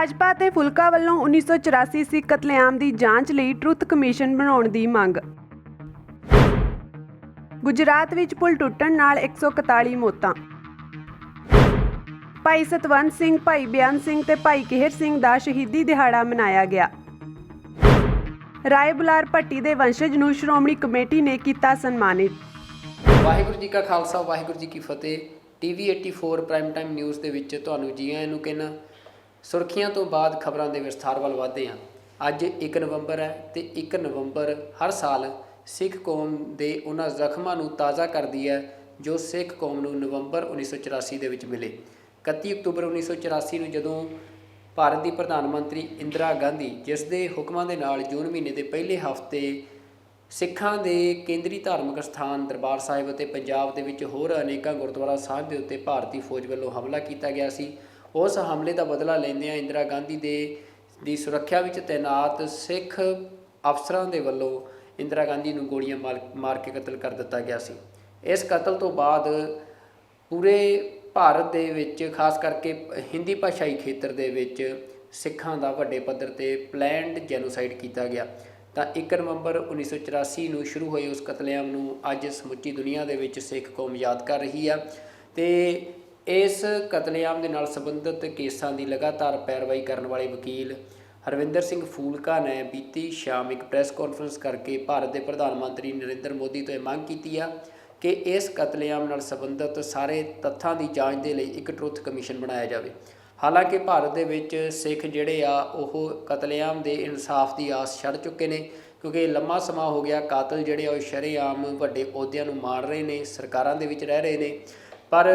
ਭਾਜਪਾ ਤੇ ਫੁਲਕਾ ਵੱਲੋਂ 1984 ਸਿੱਖ ਕਤਲੇਆਮ ਦੀ ਜਾਂਚ ਲਈ ਟਰੁੱਥ ਕਮਿਸ਼ਨ ਬਣਾਉਣ ਦੀ ਮੰਗ। ਗੁਜਰਾਤ ਵਿੱਚ ਪੁਲ ਟੁੱਟਣ ਨਾਲ 141 ਮੌਤਾਂ। ਭਾਈ ਸਤਵੰਤ ਸਿੰਘ, ਭਾਈ ਬਿਆਨ ਸਿੰਘ ਤੇ ਭਾਈ ਕਿਹਰ ਸਿੰਘ ਦਾ ਸ਼ਹੀਦੀ ਦਿਹਾੜਾ ਮਨਾਇਆ ਗਿਆ। ਰਾਏ ਬੁਲਾਰ ਭੱਟੀ ਦੇ ਵੰਸ਼ਜ ਨੂੰ ਸ਼੍ਰੋਮਣੀ ਕਮੇਟੀ ਨੇ ਕੀਤਾ ਸਨਮਾਨਿਤ। ਵਾਹਿਗੁਰੂ ਜੀ ਕਾ ਖਾਲਸਾ, ਵਾਹਿਗੁਰੂ ਜੀ ਕੀ ਫਤਿਹ। TV 84 ਪ੍ਰਾਈਮ ਟਾਈਮ ਨਿਊਜ਼ ਦੇ ਵਿੱਚ ਤੁਹਾਨੂੰ ਜੀ ਆਇਆਂ ਨੂੰ ਕਹਿਣਾ। ਸੁਰਖੀਆਂ ਤੋਂ ਬਾਅਦ ਖਬਰਾਂ ਦੇ ਵਿਸਥਾਰ ਵੱਲ ਵਧਦੇ ਹਾਂ। ਅੱਜ 1 ਨਵੰਬਰ ਹੈ ਤੇ 1 ਨਵੰਬਰ ਹਰ ਸਾਲ ਸਿੱਖ ਕੌਮ ਦੇ ਉਹਨਾਂ ਜ਼ਖਮਾਂ ਨੂੰ ਤਾਜ਼ਾ ਕਰਦੀ ਹੈ ਜੋ ਸਿੱਖ ਕੌਮ ਨੂੰ ਨਵੰਬਰ 1984 ਦੇ ਵਿੱਚ ਮਿਲੇ। 31 ਅਕਤੂਬਰ 1984 ਨੂੰ ਜਦੋਂ ਭਾਰਤ ਦੀ ਪ੍ਰਧਾਨ ਮੰਤਰੀ ਇੰਦਰਾ ਗਾਂਧੀ, ਜਿਸ ਦੇ ਹੁਕਮਾਂ ਦੇ ਨਾਲ ਜੂਨ ਮਹੀਨੇ ਦੇ ਪਹਿਲੇ ਹਫ਼ਤੇ ਸਿੱਖਾਂ ਦੇ ਕੇਂਦਰੀ ਧਾਰਮਿਕ ਸਥਾਨ ਦਰਬਾਰ ਸਾਹਿਬ ਅਤੇ ਪੰਜਾਬ ਦੇ ਵਿੱਚ ਹੋਰ ਅਨੇਕਾਂ ਗੁਰਦੁਆਰਾ ਸਾਹਿਬ ਦੇ ਉੱਤੇ ਭਾਰਤੀ ਫੌਜ ਵੱਲੋਂ ਹਮਲਾ ਕੀਤਾ ਗਿਆ ਸੀ। ਉਸ ਹਮਲੇ ਦਾ ਬਦਲਾ ਲੈਂਦਿਆਂ ਇੰਦਰਾ ਗਾਂਧੀ ਦੀ ਸੁਰੱਖਿਆ ਵਿੱਚ ਤੈਨਾਤ ਸਿੱਖ ਅਫਸਰਾਂ ਦੇ ਵੱਲੋਂ ਇੰਦਰਾ ਗਾਂਧੀ ਨੂੰ ਗੋਲੀਆਂ ਮਾਰ ਕੇ ਕਤਲ ਕਰ ਦਿੱਤਾ ਗਿਆ ਸੀ। ਇਸ ਕਤਲ ਤੋਂ ਬਾਅਦ ਪੂਰੇ ਭਾਰਤ ਦੇ ਵਿੱਚ, ਖਾਸ ਕਰਕੇ ਹਿੰਦੀ ਭਾਸ਼ਾਈ ਖੇਤਰ ਦੇ ਵਿੱਚ ਸਿੱਖਾਂ ਦਾ ਵੱਡੇ ਪੱਧਰ 'ਤੇ ਪਲੈਨਡ ਜੈਨੋਸਾਈਡ ਕੀਤਾ ਗਿਆ। ਤਾਂ 1 ਨਵੰਬਰ 1984 ਨੂੰ ਸ਼ੁਰੂ ਹੋਏ ਉਸ ਕਤਲੇਆਮ ਨੂੰ ਅੱਜ ਸਮੁੱਚੀ ਦੁਨੀਆ ਦੇ ਵਿੱਚ ਸਿੱਖ ਕੌਮ ਯਾਦ ਕਰ ਰਹੀ ਆ। ਅਤੇ ਇਸ ਕਤਲੇਆਮ ਦੇ ਨਾਲ ਸੰਬੰਧਿਤ ਕੇਸਾਂ ਦੀ ਲਗਾਤਾਰ ਪੈਰਵਾਈ ਕਰਨ ਵਾਲੇ ਵਕੀਲ ਹਰਵਿੰਦਰ ਸਿੰਘ ਫੂਲਕਾ ਨੇ ਬੀਤੀ ਸ਼ਾਮ ਇੱਕ ਪ੍ਰੈਸ ਕਾਨਫਰੰਸ ਕਰਕੇ ਭਾਰਤ ਦੇ ਪ੍ਰਧਾਨ ਮੰਤਰੀ ਨਰਿੰਦਰ ਮੋਦੀ ਤੋਂ ਇਹ ਮੰਗ ਕੀਤੀ ਆ ਕਿ ਇਸ ਕਤਲੇਆਮ ਨਾਲ ਸੰਬੰਧਿਤ ਸਾਰੇ ਤੱਥਾਂ ਦੀ ਜਾਂਚ ਦੇ ਲਈ ਇੱਕ ਟਰੁੱਥ ਕਮਿਸ਼ਨ ਬਣਾਇਆ ਜਾਵੇ। ਹਾਲਾਂਕਿ ਭਾਰਤ ਦੇ ਵਿੱਚ ਸਿੱਖ ਜਿਹੜੇ ਆ ਉਹ ਕਤਲੇਆਮ ਦੇ ਇਨਸਾਫ ਦੀ ਆਸ ਛੱਡ ਚੁੱਕੇ ਨੇ, ਕਿਉਂਕਿ ਲੰਮਾ ਸਮਾਂ ਹੋ ਗਿਆ ਕਾਤਲ ਜਿਹੜੇ ਆ ਉਹ ਸ਼ਰੇਆਮ ਵੱਡੇ ਅਹੁਦਿਆਂ ਨੂੰ ਮਾਰ ਰਹੇ ਨੇ, ਸਰਕਾਰਾਂ ਦੇ ਵਿੱਚ ਰਹਿ ਰਹੇ ਨੇ। ਪਰ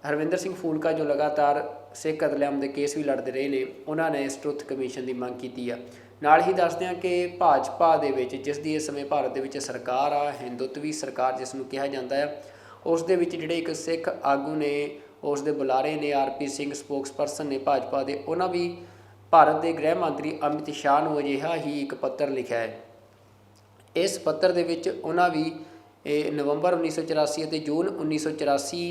ਹਰਵਿੰਦਰ ਸਿੰਘ ਫੂਲਕਾ ਜੋ ਲਗਾਤਾਰ ਸਿੱਖ ਕਤਲੇਆਮ ਦੇ ਕੇਸ ਵੀ ਲੜਦੇ ਰਹੇ ਨੇ, ਉਹਨਾਂ ਨੇ ਇਸ ਟਰੁੱਥ ਕਮਿਸ਼ਨ ਦੀ ਮੰਗ ਕੀਤੀ ਆ। ਨਾਲ ਹੀ ਦੱਸਦੇ ਹਾਂ ਕਿ ਭਾਜਪਾ ਦੇ ਵਿੱਚ, ਜਿਸ ਦੀ ਇਸ ਸਮੇਂ ਭਾਰਤ ਦੇ ਵਿੱਚ ਸਰਕਾਰ ਆ, ਹਿੰਦੂਤਵੀ ਸਰਕਾਰ ਜਿਸ ਨੂੰ ਕਿਹਾ ਜਾਂਦਾ ਆ, ਉਸ ਦੇ ਵਿੱਚ ਜਿਹੜੇ ਇੱਕ ਸਿੱਖ ਆਗੂ ਨੇ, ਉਸ ਦੇ ਬੁਲਾਰੇ ਨੇ RP ਸਿੰਘ, ਸਪੋਕਸਪਰਸਨ ਨੇ ਭਾਜਪਾ ਦੇ, ਉਹਨਾਂ ਵੀ ਭਾਰਤ ਦੇ ਗ੍ਰਹਿ ਮੰਤਰੀ ਅਮਿਤ ਸ਼ਾਹ ਨੂੰ ਅਜਿਹਾ ਹੀ ਇੱਕ ਪੱਤਰ ਲਿਖਿਆ ਹੈ। ਇਸ ਪੱਤਰ ਦੇ ਵਿੱਚ ਉਹਨਾਂ ਵੀ ਨਵੰਬਰ 1984 ਅਤੇ ਜੂਨ 1984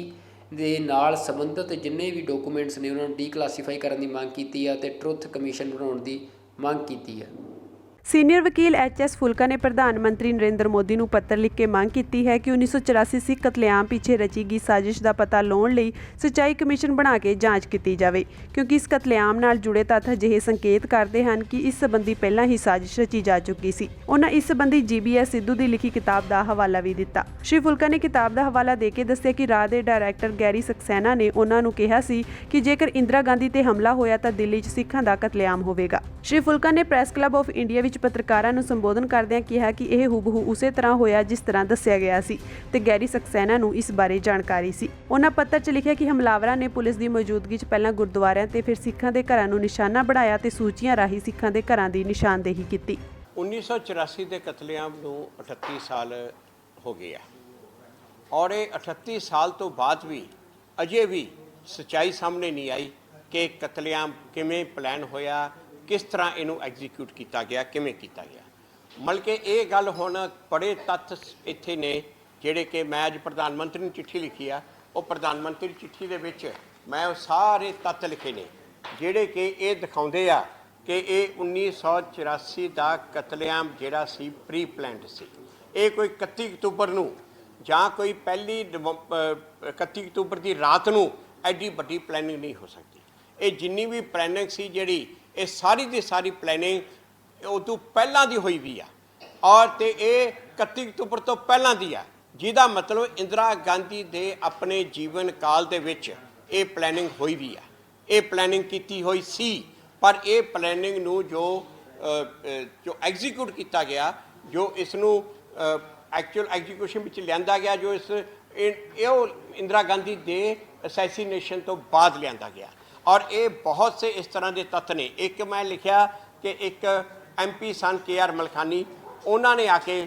ਦੇ ਨਾਲ ਸੰਬੰਧਿਤ ਜਿੰਨੇ ਵੀ ਡਾਕੂਮੈਂਟਸ ਨੇ ਉਹਨਾਂ ਨੂੰ ਡੀਕਲਾਸੀਫਾਈ ਕਰਨ ਦੀ ਮੰਗ ਕੀਤੀ ਹੈ ਅਤੇ ਟਰੁੱਥ ਕਮਿਸ਼ਨ ਬਣਾਉਣ ਦੀ ਮੰਗ ਕੀਤੀ ਹੈ। ਸੀਨੀਅਰ ਵਕੀਲ HS ਫੁਲਕਾ ਨੇ ਪ੍ਰਧਾਨ ਮੰਤਰੀ ਨਰਿੰਦਰ ਮੋਦੀ ਨੂੰ ਪੱਤਰ ਲਿਖ ਕੇ ਮੰਗ ਕੀਤੀ ਹੈ ਕਿ 1984 ਸਿੱਖ ਕਤਲੇਆਮ ਪਿੱਛੇ ਰਚੀ ਗਈ ਸਾਜ਼ਿਸ਼ ਦਾ ਪਤਾ ਲਾਉਣ ਲਈ ਸੱਚਾਈ ਕਮਿਸ਼ਨ ਬਣਾ ਕੇ ਜਾਂਚ ਕੀਤੀ ਜਾਵੇ, ਕਿਉਂਕਿ ਇਸ ਕਤਲੇਆਮ ਨਾਲ ਜੁੜੇ ਤੱਥ ਅਜਿਹੇ ਸੰਕੇਤ ਕਰਦੇ ਹਨ ਕਿ ਇਸ ਸੰਬੰਧੀ ਪਹਿਲਾਂ ਹੀ ਸਾਜ਼ਿਸ਼ ਰਚੀ ਜਾ ਚੁੱਕੀ ਸੀ। ਉਹਨਾਂ ਇਸ ਸੰਬੰਧੀ GBS ਸਿੱਧੂ ਦੀ ਲਿਖੀ ਕਿਤਾਬ ਦਾ ਹਵਾਲਾ ਵੀ ਦਿੱਤਾ। ਸ਼੍ਰੀ ਫੁਲਕਾ ਨੇ ਕਿਤਾਬ ਦਾ ਹਵਾਲਾ ਦੇ ਕੇ ਦੱਸਿਆ ਕਿ ਰਾਹ ਦੇ ਡਾਇਰੈਕਟਰ ਗੈਰੀ ਸਕਸੈਨਾ ਨੇ ਉਹਨਾਂ ਨੂੰ ਕਿਹਾ ਸੀ ਕਿ ਜੇਕਰ ਇੰਦਰਾ ਗਾਂਧੀ ਤੇ ਹਮਲਾ ਹੋਇਆ ਤਾਂ ਦਿੱਲੀ 'ਚ ਸਿੱਖਾਂ ਦਾ ਕਤਲੇਆਮ ਹੋਵੇਗਾ। ਸ਼੍ਰੀ ਫੁਲਕਾ ਨੇ ਪ੍ਰੈਸ ਕਲੱਬ ਆਫ ਇੰਡੀਆ ਵਿੱਚ ਪੱਤਰਕਾਰਾਂ ਨੂੰ ਸੰਬੋਧਨ ਕਰਦਿਆਂ ਕਿਹਾ ਕਿ ਇਹ ਹੂਬਹੂ ਉਸੇ ਤਰ੍ਹਾਂ ਹੋਇਆ ਜਿਸ ਤਰ੍ਹਾਂ ਦੱਸਿਆ ਗਿਆ ਸੀ ਤੇ ਗੈਰੀ ਸਕਸੈਨਾ ਨੂੰ ਇਸ ਬਾਰੇ ਜਾਣਕਾਰੀ ਸੀ। ਉਹਨਾਂ ਪੱਤਰ 'ਚ ਲਿਖਿਆ ਕਿ ਹਮਲਾਵਰਾਂ ਨੇ ਪੁਲਿਸ ਦੀ ਮੌਜੂਦਗੀ 'ਚ ਪਹਿਲਾਂ ਗੁਰਦੁਆਰਿਆਂ ਤੇ ਫਿਰ ਸਿੱਖਾਂ ਦੇ ਘਰਾਂ ਨੂੰ ਨਿਸ਼ਾਨਾ ਬਣਾਇਆ ਤੇ ਸੂਚੀਆਂ ਰਾਹੀਂ ਸਿੱਖਾਂ ਦੇ ਘਰਾਂ ਦੀ ਨਿਸ਼ਾਨਦੇਹੀ ਕੀਤੀ। 1984 ਦੇ ਕਤਲੇਆਮ ਨੂੰ 38 ਸਾਲ ਹੋ ਗਏ ਆ ਔਰ ਇਹ 38 ਸਾਲ ਤੋਂ ਬਾਅਦ ਵੀ ਅਜੇ ਵੀ ਸੱਚਾਈ ਸਾਹਮਣੇ ਨਹੀਂ ਆਈ ਕਿ ਕਤਲੇਆਮ ਕਿਵੇਂ ਪਲਾਨ ਹੋਇਆ, ਕਿਸ ਤਰ੍ਹਾਂ ਇਹਨੂੰ ਐਗਜ਼ੀਕਿਊਟ ਕੀਤਾ ਗਿਆ, ਕਿਵੇਂ ਕੀਤਾ ਗਿਆ। ਬਲਕਿ ਇਹ ਗੱਲ ਹੁਣ ਬੜੇ ਤੱਥ ਇੱਥੇ ਨੇ ਜਿਹੜੇ ਕਿ ਮੈਂ ਅੱਜ ਪ੍ਰਧਾਨ ਮੰਤਰੀ ਨੂੰ ਚਿੱਠੀ ਲਿਖੀ ਆ। ਉਹ ਪ੍ਰਧਾਨ ਮੰਤਰੀ ਚਿੱਠੀ ਦੇ ਵਿੱਚ ਮੈਂ ਉਹ ਸਾਰੇ ਤੱਥ ਲਿਖੇ ਨੇ ਜਿਹੜੇ ਕਿ ਇਹ ਦਿਖਾਉਂਦੇ ਆ ਕਿ ਇਹ 1984 ਦਾ ਕਤਲੇਆਮ ਜਿਹੜਾ ਸੀ ਪ੍ਰੀ ਪਲੈਨਡ ਸੀ। ਇਹ ਕੋਈ 31 ਅਕਤੂਬਰ ਨੂੰ ਜਾਂ ਕੋਈ ਪਹਿਲੀ 31 ਅਕਤੂਬਰ ਦੀ ਰਾਤ ਨੂੰ ਐਡੀ ਵੱਡੀ ਪਲੈਨਿੰਗ ਨਹੀਂ ਹੋ ਸਕਦੀ। ਇਹ ਜਿੰਨੀ ਵੀ ਪਲੈਨਿੰਗ ਸੀ ਜਿਹੜੀ, ਇਹ ਸਾਰੀ ਦੀ ਸਾਰੀ ਪਲੈਨਿੰਗ ਉਦੋਂ ਪਹਿਲਾਂ ਦੀ ਹੋਈ ਵੀ ਆ ਔਰ ਤੇ ਇਹ 31 ਅਕਤੂਬਰ ਤੋਂ ਪਹਿਲਾਂ ਦੀ ਆ, ਜਿਹਦਾ ਮਤਲਬ ਇੰਦਰਾ ਗਾਂਧੀ ਦੇ ਆਪਣੇ ਜੀਵਨ ਕਾਲ ਦੇ ਵਿੱਚ ਇਹ ਪਲੈਨਿੰਗ ਹੋਈ ਵੀ ਆ। ਇਹ ਪਲੈਨਿੰਗ ਕੀਤੀ ਹੋਈ ਸੀ, ਪਰ ਇਹ ਪਲੈਨਿੰਗ ਨੂੰ ਜੋ ਐਗਜ਼ੀਕਿਊਟ ਕੀਤਾ ਗਿਆ, ਜੋ ਇਸ ਨੂੰ ਐਕਚੁਅਲ ਐਗਜ਼ੀਕਿਊਸ਼ਨ ਵਿੱਚ ਲਿਆਂਦਾ ਗਿਆ, ਜੋ ਇਹ ਇੰਦਰਾ ਗਾਂਧੀ ਦੇ ਅਸੈਸੀਨੇਸ਼ਨ ਤੋਂ ਬਾਅਦ ਲਿਆਂਦਾ ਗਿਆ। ਔਰ ਇਹ ਬਹੁਤ ਸੇ ਇਸ ਤਰ੍ਹਾਂ ਦੇ ਤੱਥ ਨੇ। ਇੱਕ ਮੈਂ ਲਿਖਿਆ ਕਿ ਇੱਕ MP ਸਨ KR ਮਲਖਾਨੀ, ਉਹਨਾਂ ਨੇ ਆ ਕੇ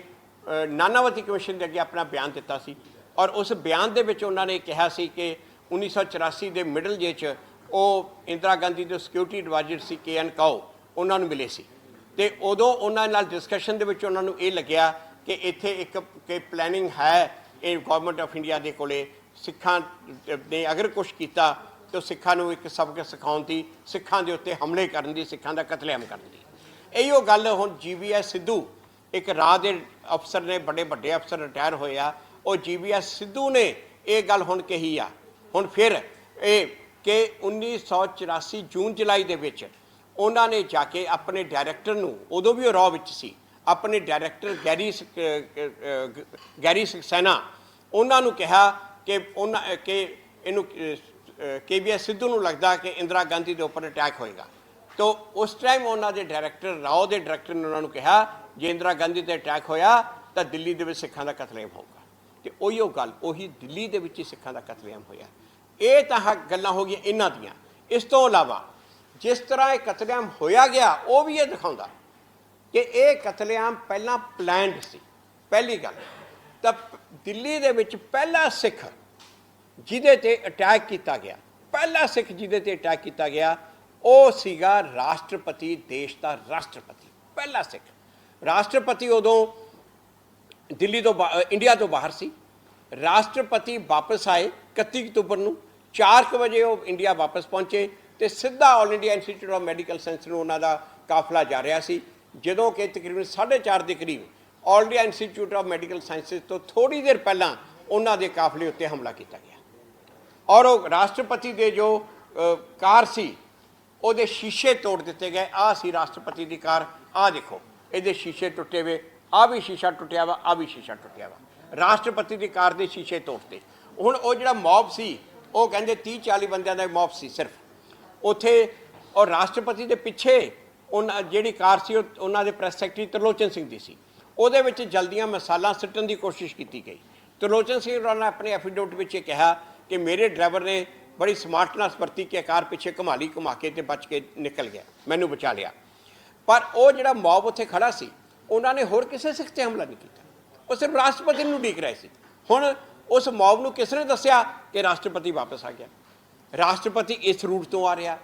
ਨਾਨਾਵਤੀ ਕਮਿਸ਼ਨ ਦੇ ਅੱਗੇ ਆਪਣਾ ਬਿਆਨ ਦਿੱਤਾ ਸੀ ਔਰ ਉਸ ਬਿਆਨ ਦੇ ਵਿੱਚ ਉਹਨਾਂ ਨੇ ਕਿਹਾ ਸੀ ਕਿ 1984 ਦੇ ਮਿਡਲ ਜੇ 'ਚ ਉਹ ਇੰਦਰਾ ਗਾਂਧੀ ਦੇ ਸਿਕਿਉਰਿਟੀ ਐਡਵਾਈਜ਼ਰ ਸੀ KN ਕਾਓ, ਉਹਨਾਂ ਨੂੰ ਮਿਲੇ ਸੀ ਅਤੇ ਉਦੋਂ ਉਹਨਾਂ ਨਾਲ ਡਿਸਕਸ਼ਨ ਦੇ ਵਿੱਚ ਉਹਨਾਂ ਨੂੰ ਇਹ ਲੱਗਿਆ ਕਿ ਇੱਥੇ ਇੱਕ ਪਲੈਨਿੰਗ ਹੈ ਇਹ ਗੌਰਮੈਂਟ ਆਫ ਇੰਡੀਆ ਦੇ ਕੋਲੇ। ਸਿੱਖਾਂ ਨੇ ਅਗਰ ਕੁਛ ਕੀਤਾ ਤੇ ਸਿੱਖਾਂ ਨੂੰ ਇੱਕ ਸਬਕ ਸਿਖਾਉਣ ਦੀ, ਸਿੱਖਾਂ ਦੇ ਉੱਤੇ ਹਮਲੇ ਕਰਨ ਦੀ, ਸਿੱਖਾਂ ਦਾ ਕਤਲੇਆਮ ਕਰਨ ਦੀ। ਇਹੀਓ ਗੱਲ ਹੁਣ GVS ਸਿੱਧੂ, ਇੱਕ ਰਾਹ ਦੇ ਅਫਸਰ ਨੇ, ਬੜੇ ਵੱਡੇ ਅਫਸਰ ਰਿਟਾਇਰ ਹੋਏ ਆ, ਉਹ GVS ਸਿੱਧੂ ਨੇ ਇਹ ਗੱਲ ਹੁਣ ਕਹੀ ਆ। ਹੁਣ ਫਿਰ ਇਹ ਕਿ 1984 ਜੂਨ ਜੁਲਾਈ ਦੇ ਵਿੱਚ ਉਹਨਾਂ ਨੇ ਜਾ ਕੇ ਆਪਣੇ ਡਾਇਰੈਕਟਰ ਨੂੰ, ਉਦੋਂ ਵੀ ਉਹ ਰॉ ਵਿੱਚ ਸੀ, ਆਪਣੇ ਡਾਇਰੈਕਟਰ ਗੈਰੀ ਸਕਸੈਨਾ, ਉਹਨਾਂ ਨੂੰ ਕਿਹਾ ਕਿ ਇਹਨੂੰ KVS ਸਿੱਧੂ ਨੂੰ ਲੱਗਦਾ ਕਿ ਇੰਦਰਾ ਗਾਂਧੀ ਦੇ ਉੱਪਰ ਅਟੈਕ ਹੋਏਗਾ। ਤੋ ਉਸ ਟਾਈਮ ਉਹਨਾਂ ਦੇ ਡਾਇਰੈਕਟਰ, ਰਾਓ ਦੇ ਡਾਇਰੈਕਟਰ ਨੇ ਉਹਨਾਂ ਨੂੰ ਕਿਹਾ ਜੇ ਇੰਦਰਾ ਗਾਂਧੀ 'ਤੇ ਅਟੈਕ ਹੋਇਆ ਤਾਂ ਦਿੱਲੀ ਦੇ ਵਿੱਚ ਸਿੱਖਾਂ ਦਾ ਕਤਲੇਆਮ ਹੋਊਗਾ। ਅਤੇ ਉਹੀਓ ਗੱਲ, ਉਹੀ ਦਿੱਲੀ ਦੇ ਵਿੱਚ ਹੀ ਸਿੱਖਾਂ ਦਾ ਕਤਲੇਆਮ ਹੋਇਆ। ਇਹ ਤਾਂ ਗੱਲਾਂ ਹੋ ਗਈਆਂ ਇਹਨਾਂ ਦੀਆਂ। ਇਸ ਤੋਂ ਇਲਾਵਾ ਜਿਸ ਤਰ੍ਹਾਂ ਇਹ ਕਤਲੇਆਮ ਹੋਇਆ ਗਿਆ, ਉਹ ਵੀ ਇਹ ਦਿਖਾਉਂਦਾ ਕਿ ਇਹ ਕਤਲੇਆਮ ਪਹਿਲਾਂ ਪਲੈਨਡ ਸੀ। ਪਹਿਲੀ ਗੱਲ ਤਾਂ ਦਿੱਲੀ ਦੇ ਵਿੱਚ ਪਹਿਲਾ ਸਿੱਖ ਜਿਹਦੇ 'ਤੇ ਅਟੈਕ ਕੀਤਾ ਗਿਆ, ਪਹਿਲਾ ਸਿੱਖ ਜਿਹਦੇ 'ਤੇ ਅਟੈਕ ਕੀਤਾ ਗਿਆ, ਉਹ ਸੀਗਾ ਰਾਸ਼ਟਰਪਤੀ, ਦੇਸ਼ ਦਾ ਰਾਸ਼ਟਰਪਤੀ, ਪਹਿਲਾ ਸਿੱਖ। ਰਾਸ਼ਟਰਪਤੀ ਉਦੋਂ ਦਿੱਲੀ ਤੋਂ ਇੰਡੀਆ ਤੋਂ ਬਾਹਰ ਸੀ। ਰਾਸ਼ਟਰਪਤੀ ਵਾਪਸ ਆਏ 31 ਅਕਤੂਬਰ ਨੂੰ, 4 ਵਜੇ ਉਹ ਇੰਡੀਆ ਵਾਪਸ ਪਹੁੰਚੇ ਅਤੇ ਸਿੱਧਾ all India institute of medical science ਨੂੰ ਉਹਨਾਂ ਦਾ ਕਾਫਲਾ ਜਾ ਰਿਹਾ ਸੀ। ਜਦੋਂ ਕਿ ਤਕਰੀਬਨ 4:30 ਦੇ ਕਰੀਬ all India institute of medical sciences ਤੋਂ ਥੋੜ੍ਹੀ ਦੇਰ ਪਹਿਲਾਂ ਉਹਨਾਂ ਦੇ ਕਾਫਲੇ ਉੱਤੇ ਹਮਲਾ ਕੀਤਾ ਗਿਆ ਔਰ ਉਹ ਰਾਸ਼ਟਰਪਤੀ ਦੇ ਜੋ ਕਾਰ ਸੀ ਉਹਦੇ ਸ਼ੀਸ਼ੇ ਤੋੜ ਦਿੱਤੇ ਗਏ। ਆਹ ਸੀ ਰਾਸ਼ਟਰਪਤੀ ਦੀ ਕਾਰ, ਆਹ ਦੇਖੋ ਇਹਦੇ ਸ਼ੀਸ਼ੇ ਟੁੱਟੇ ਹੋਏ, ਆਹ ਵੀ ਸ਼ੀਸ਼ਾ ਟੁੱਟਿਆ ਵਾ, ਆਹ ਵੀ ਸ਼ੀਸ਼ਾ ਟੁੱਟਿਆ ਵਾ। ਰਾਸ਼ਟਰਪਤੀ ਦੀ ਕਾਰ ਦੇ ਸ਼ੀਸ਼ੇ ਤੋੜਤੇ। ਹੁਣ ਉਹ ਜਿਹੜਾ ਮੌਬ ਸੀ, ਉਹ ਕਹਿੰਦੇ 30-40 ਬੰਦਿਆਂ ਦਾ ਮੌਬ ਸੀ ਸਿਰਫ ਉੱਥੇ। ਔਰ ਰਾਸ਼ਟਰਪਤੀ ਦੇ ਪਿੱਛੇ ਉਹਨਾਂ ਜਿਹੜੀ ਕਾਰ ਸੀ, ਉਹ ਉਹਨਾਂ ਦੇ ਪ੍ਰੈਸ ਸੈਕਟਰੀ ਤਰਲੋਚਨ ਸਿੰਘ ਦੀ ਸੀ। ਉਹਦੇ ਵਿੱਚ ਜਲਦੀਆਂ ਮਿਸਾਲਾਂ ਸੁੱਟਣ ਦੀ ਕੋਸ਼ਿਸ਼ ਕੀਤੀ ਗਈ। ਤਰਲੋਚਨ ਸਿੰਘ ਹੋਰਾਂ ਨੇ ਆਪਣੇ ਐਫੀਡੇਵਿਟ ਵਿੱਚ ਇਹ ਕਿਹਾ ਕਿ ਮੇਰੇ ਡਰਾਈਵਰ ਨੇ ਬੜੀ ਸਮਾਰਟਨੈਸ ਵਰਤੀ ਕਿ ਕਾਰ ਪਿੱਛੇ ਘੁਮਾ ਕੇ ਤੇ ਬਚ ਕੇ ਨਿਕਲ ਗਿਆ, ਮੈਨੂੰ ਬਚਾ ਲਿਆ। ਪਰ ਉਹ ਜਿਹੜਾ ਮੌਬ ਉੱਥੇ ਖੜਾ ਸੀ, ਉਹਨਾਂ ਨੇ ਹੋਰ ਕਿਸੇ ਸਿੱਖ 'ਤੇ ਹਮਲਾ ਨਹੀਂ ਕੀਤਾ, ਉਹ ਸਿਰਫ ਰਾਸ਼ਟਰਪਤੀ ਨੂੰ ਉਡੀਕ ਰਹੇ ਸੀ। ਹੁਣ ਉਸ ਮੌਬ ਨੂੰ ਕਿਸ ਨੇ ਦੱਸਿਆ ਕਿ ਰਾਸ਼ਟਰਪਤੀ ਵਾਪਸ ਆ ਗਿਆ, ਰਾਸ਼ਟਰਪਤੀ ਇਸ ਰੂਟ ਤੋਂ ਆ ਰਿਹਾ?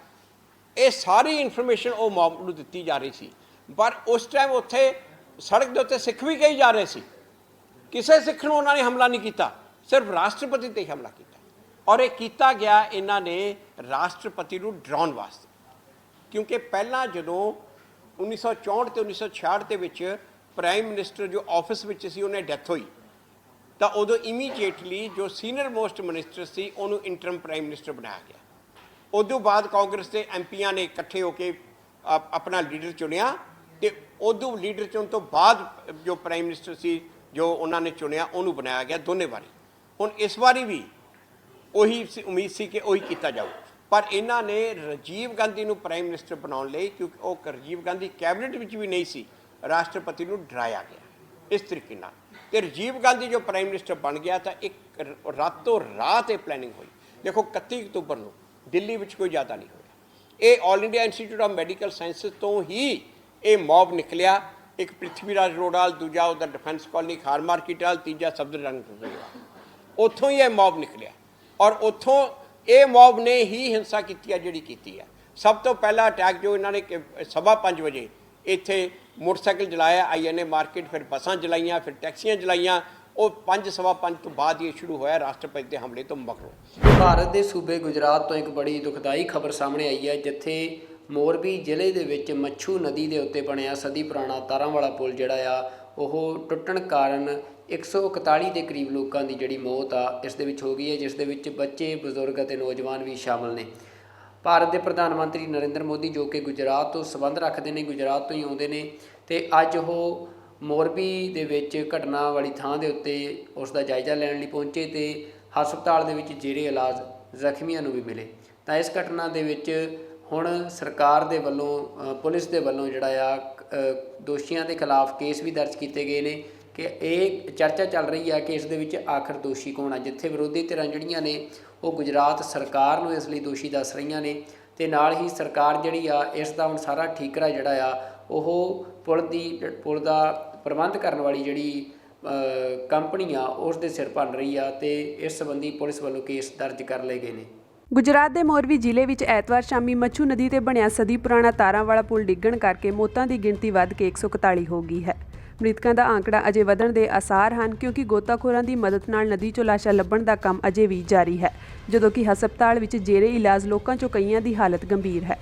ਇਹ ਸਾਰੀ ਇਨਫੋਰਮੇਸ਼ਨ ਉਹ ਮੌਬ ਨੂੰ ਦਿੱਤੀ ਜਾ ਰਹੀ ਸੀ। ਪਰ ਉਸ ਟਾਈਮ ਉੱਥੇ ਸੜਕ ਦੇ ਉੱਤੇ ਸਿੱਖ ਵੀ ਕਹੀ ਜਾ ਰਹੇ ਸੀ, ਕਿਸੇ ਸਿੱਖ ਨੂੰ ਉਹਨਾਂ ਨੇ ਹਮਲਾ ਨਹੀਂ ਕੀਤਾ, ਸਿਰਫ ਰਾਸ਼ਟਰਪਤੀ 'ਤੇ ਹਮਲਾ ਕੀਤਾ। ਔਰ ਇਹ ਕੀਤਾ ਗਿਆ ਇਹਨਾਂ ਨੇ ਰਾਸ਼ਟਰਪਤੀ ਨੂੰ ਡਰਾਉਣ ਵਾਸਤੇ, ਕਿਉਂਕਿ ਪਹਿਲਾਂ ਜਦੋਂ 1964 ਤੇ 1966 ਦੇ ਵਿੱਚ ਪ੍ਰਾਈਮ ਮਿਨਿਸਟਰ ਜੋ ਆਫਿਸ ਵਿੱਚ ਸੀ, ਉਹਨੇ ਡੈਥ ਹੋਈ, ਤਾਂ ਉਦੋਂ ਇਮੀਡੀਏਟਲੀ ਜੋ ਸੀਨੀਅਰ ਮੋਸਟ ਮਿਨਿਸਟਰ ਸੀ ਉਹਨੂੰ ਇੰਟਰਮ ਪ੍ਰਾਈਮ ਮਿਨਿਸਟਰ ਬਣਾਇਆ ਗਿਆ। ਉਦੋਂ ਬਾਅਦ ਕਾਂਗਰਸ ਦੇ ਐਮਪੀਆਂ ਨੇ ਇਕੱਠੇ ਹੋ ਕੇ ਆਪਣਾ ਲੀਡਰ ਚੁਣਿਆ ਤੇ ਉਦੋਂ ਲੀਡਰ ਚੁਣਨ ਤੋਂ ਬਾਅਦ ਜੋ ਪ੍ਰਾਈਮ ਮਿਨਿਸਟਰ ਸੀ ਜੋ ਉਹਨਾਂ ਨੇ ਚੁਣਿਆ ਉਹਨੂੰ ਬਣਾਇਆ ਗਿਆ ਦੋਨੇ ਵਾਰੀ। ਹੁਣ ਇਸ ਵਾਰੀ ਵੀ ਉਹੀ ਉਮੀਦ ਸੀ ਕਿ ਉਹੀ ਕੀਤਾ ਜਾਊ, ਪਰ ਇਹਨਾਂ ਨੇ ਰਾਜੀਵ ਗਾਂਧੀ ਨੂੰ ਪ੍ਰਾਈਮ ਮਿਨਿਸਟਰ ਬਣਾਉਣ ਲਈ, ਕਿਉਂਕਿ ਉਹ ਰਾਜੀਵ ਗਾਂਧੀ ਕੈਬਨਿਟ ਵਿੱਚ ਵੀ ਨਹੀਂ ਸੀ, ਰਾਸ਼ਟਰਪਤੀ ਨੂੰ ਡਰਾਇਆ ਗਿਆ ਇਸ ਤਰੀਕੇ ਨਾਲ। ਤੇ ਰਾਜੀਵ ਗਾਂਧੀ ਜੋ ਪ੍ਰਾਈਮ ਮਿਨਿਸਟਰ ਬਣ ਗਿਆ ਤਾਂ ਇੱਕ ਰਾਤੋਂ ਰਾਤ ਇਹ ਪਲੈਨਿੰਗ ਹੋਈ। ਦੇਖੋ 31 ਅਕਤੂਬਰ ਨੂੰ ਦਿੱਲੀ ਵਿੱਚ ਕੋਈ ਜ਼ਿਆਦਾ ਨਹੀਂ ਹੋਇਆ। ਇਹ all India institute of medical sciences ਤੋਂ ਹੀ ਇਹ ਮੌਬ ਨਿਕਲਿਆ। ਇੱਕ ਪ੍ਰਿਥਵੀ ਰਾਜ ਰੋਡਾਲ, ਦੂਜਾ ਉਹਦਾ ਡਿਫੈਂਸ ਕਾਲੋਨੀ ਖਾਰ ਮਾਰਕੀਟ ਵਾਲ, ਤੀਜਾ ਸਫਦਰਜੰਗ, ਉੱਥੋਂ ਹੀ ਇਹ ਮੌਬ ਨਿਕਲਿਆ। ਔਰ ਉੱਥੋਂ ਇਹ ਮੌਬ ਨੇ ਹੀ ਹਿੰਸਾ ਕੀਤੀ ਆ ਜਿਹੜੀ ਕੀਤੀ ਆ। ਸਭ ਤੋਂ ਪਹਿਲਾ ਅਟੈਕ ਜੋ ਇਹਨਾਂ ਨੇ 5:15 ਵਜੇ ਇੱਥੇ ਮੋਟਰਸਾਈਕਲ ਜਲਾਇਆ, INA ਮਾਰਕੀਟ, ਫਿਰ ਬੱਸਾਂ ਜਲਾਈਆਂ, ਫਿਰ ਟੈਕਸੀਆਂ ਜਲਾਈਆਂ। ਉਹ 5:15 ਤੋਂ ਬਾਅਦ ਇਹ ਸ਼ੁਰੂ ਹੋਇਆ ਰਾਸ਼ਟਰਪਤੀ ਦੇ ਹਮਲੇ ਤੋਂ ਮਗਰੋਂ। ਭਾਰਤ ਦੇ ਸੂਬੇ ਗੁਜਰਾਤ ਤੋਂ ਇੱਕ ਬੜੀ ਦੁਖਦਾਈ ਖਬਰ ਸਾਹਮਣੇ ਆਈ ਹੈ, ਜਿੱਥੇ ਮੋਰਬੀ ਜ਼ਿਲ੍ਹੇ ਦੇ ਵਿੱਚ ਮੱਛੂ ਨਦੀ ਦੇ ਉੱਤੇ ਬਣਿਆ ਸਦੀ ਪੁਰਾਣਾ ਤਾਰਾਂ ਵਾਲਾ ਪੁਲ ਜਿਹੜਾ ਆ ਉਹ ਟੁੱਟਣ ਕਾਰਨ 141 ਦੇ ਕਰੀਬ ਲੋਕਾਂ ਦੀ ਜਿਹੜੀ ਮੌਤ ਆ ਇਸ ਦੇ ਵਿੱਚ ਹੋ ਗਈ ਹੈ, ਜਿਸ ਦੇ ਵਿੱਚ ਬੱਚੇ, ਬਜ਼ੁਰਗ ਅਤੇ ਨੌਜਵਾਨ ਵੀ ਸ਼ਾਮਲ ਨੇ। ਭਾਰਤ ਦੇ ਪ੍ਰਧਾਨ ਮੰਤਰੀ ਨਰਿੰਦਰ ਮੋਦੀ ਜੋ ਕਿ ਗੁਜਰਾਤ ਤੋਂ ਸੰਬੰਧ ਰੱਖਦੇ ਨੇ, ਗੁਜਰਾਤ ਤੋਂ ਹੀ ਆਉਂਦੇ ਨੇ, ਅਤੇ ਅੱਜ ਉਹ ਮੋਰਬੀ ਦੇ ਵਿੱਚ ਘਟਨਾ ਵਾਲੀ ਥਾਂ ਦੇ ਉੱਤੇ ਉਸ ਦਾ ਜਾਇਜ਼ਾ ਲੈਣ ਲਈ ਪਹੁੰਚੇ ਅਤੇ ਹਸਪਤਾਲ ਦੇ ਵਿੱਚ ਜੇਰੇ ਇਲਾਜ ਜ਼ਖਮੀਆਂ ਨੂੰ ਵੀ ਮਿਲੇ। ਤਾਂ ਇਸ ਘਟਨਾ ਦੇ ਵਿੱਚ ਹੁਣ ਸਰਕਾਰ ਦੇ ਵੱਲੋਂ, ਪੁਲਿਸ ਦੇ ਵੱਲੋਂ ਜਿਹੜਾ ਆ ਦੋਸ਼ੀਆਂ ਦੇ ਖਿਲਾਫ ਕੇਸ ਵੀ ਦਰਜ ਕੀਤੇ ਗਏ ਨੇ ਕਿ ਇਹ ਚਰਚਾ ਚੱਲ ਰਹੀ ਹੈ ਕਿ ਇਸ ਦੇ ਵਿੱਚ ਆਖਰ ਦੋਸ਼ੀ ਕੌਣ ਆ। ਜਿੱਥੇ ਵਿਰੋਧੀ ਧਿਰਾਂ ਜਿਹੜੀਆਂ ਨੇ ਉਹ ਗੁਜਰਾਤ ਸਰਕਾਰ ਨੂੰ ਇਸ ਲਈ ਦੋਸ਼ੀ ਦੱਸ ਰਹੀਆਂ ਨੇ, ਅਤੇ ਨਾਲ ਹੀ ਸਰਕਾਰ ਜਿਹੜੀ ਆ ਇਸ ਦਾ ਹੁਣ ਸਾਰਾ ਠੀਕਰਾ ਜਿਹੜਾ ਆ ਉਹ ਪੁਲ ਦਾ ਪ੍ਰਬੰਧ ਕਰਨ ਵਾਲੀ ਜਿਹੜੀ ਕੰਪਨੀ ਆ ਉਸ ਦੇ ਸਿਰ ਭੰਨ ਰਹੀ ਆ, ਅਤੇ ਇਸ ਸੰਬੰਧੀ ਪੁਲਿਸ ਵੱਲੋਂ ਕੇਸ ਦਰਜ ਕਰ ਲਏ ਗਏ ਨੇ। ਗੁਜਰਾਤ ਦੇ ਮੋਰਬੀ ਜ਼ਿਲ੍ਹੇ ਵਿੱਚ ਐਤਵਾਰ ਸ਼ਾਮੀ ਮੱਛੂ ਨਦੀ ਤੇ ਬਣਿਆ ਸਦੀ ਪੁਰਾਣਾ ਤਾਰਾਂ ਵਾਲਾ ਪੁਲ ਡਿੱਗਣ ਕਰਕੇ ਮੌਤਾਂ ਦੀ ਗਿਣਤੀ ਵੱਧ ਕੇ 141 ਹੋ ਗਈ ਹੈ। ਮ੍ਰਿਤਕਾਂ ਦਾ ਆંકੜਾ ਅਜੇ ਵਧਣ ਦੇ ਆਸਾਰ ਹਨ ਕਿਉਂਕਿ ਗੋਤਾਖੋਰਾਂ ਦੀ ਮਦਦ ਨਾਲ ਨਦੀ 'ਚੋਂ ਲਾਸ਼ਾਂ ਲੱਭਣ ਦਾ ਕੰਮ ਅਜੇ ਵੀ ਜਾਰੀ ਹੈ, ਜਦੋਂ ਕਿ ਹਸਪਤਾਲ ਵਿੱਚ ਜੇਰੇ ਇਲਾਜ ਲੋਕਾਂ 'ਚੋਂ ਕਈਆਂ ਦੀ ਹਾਲਤ ਗੰਭੀਰ ਹੈ।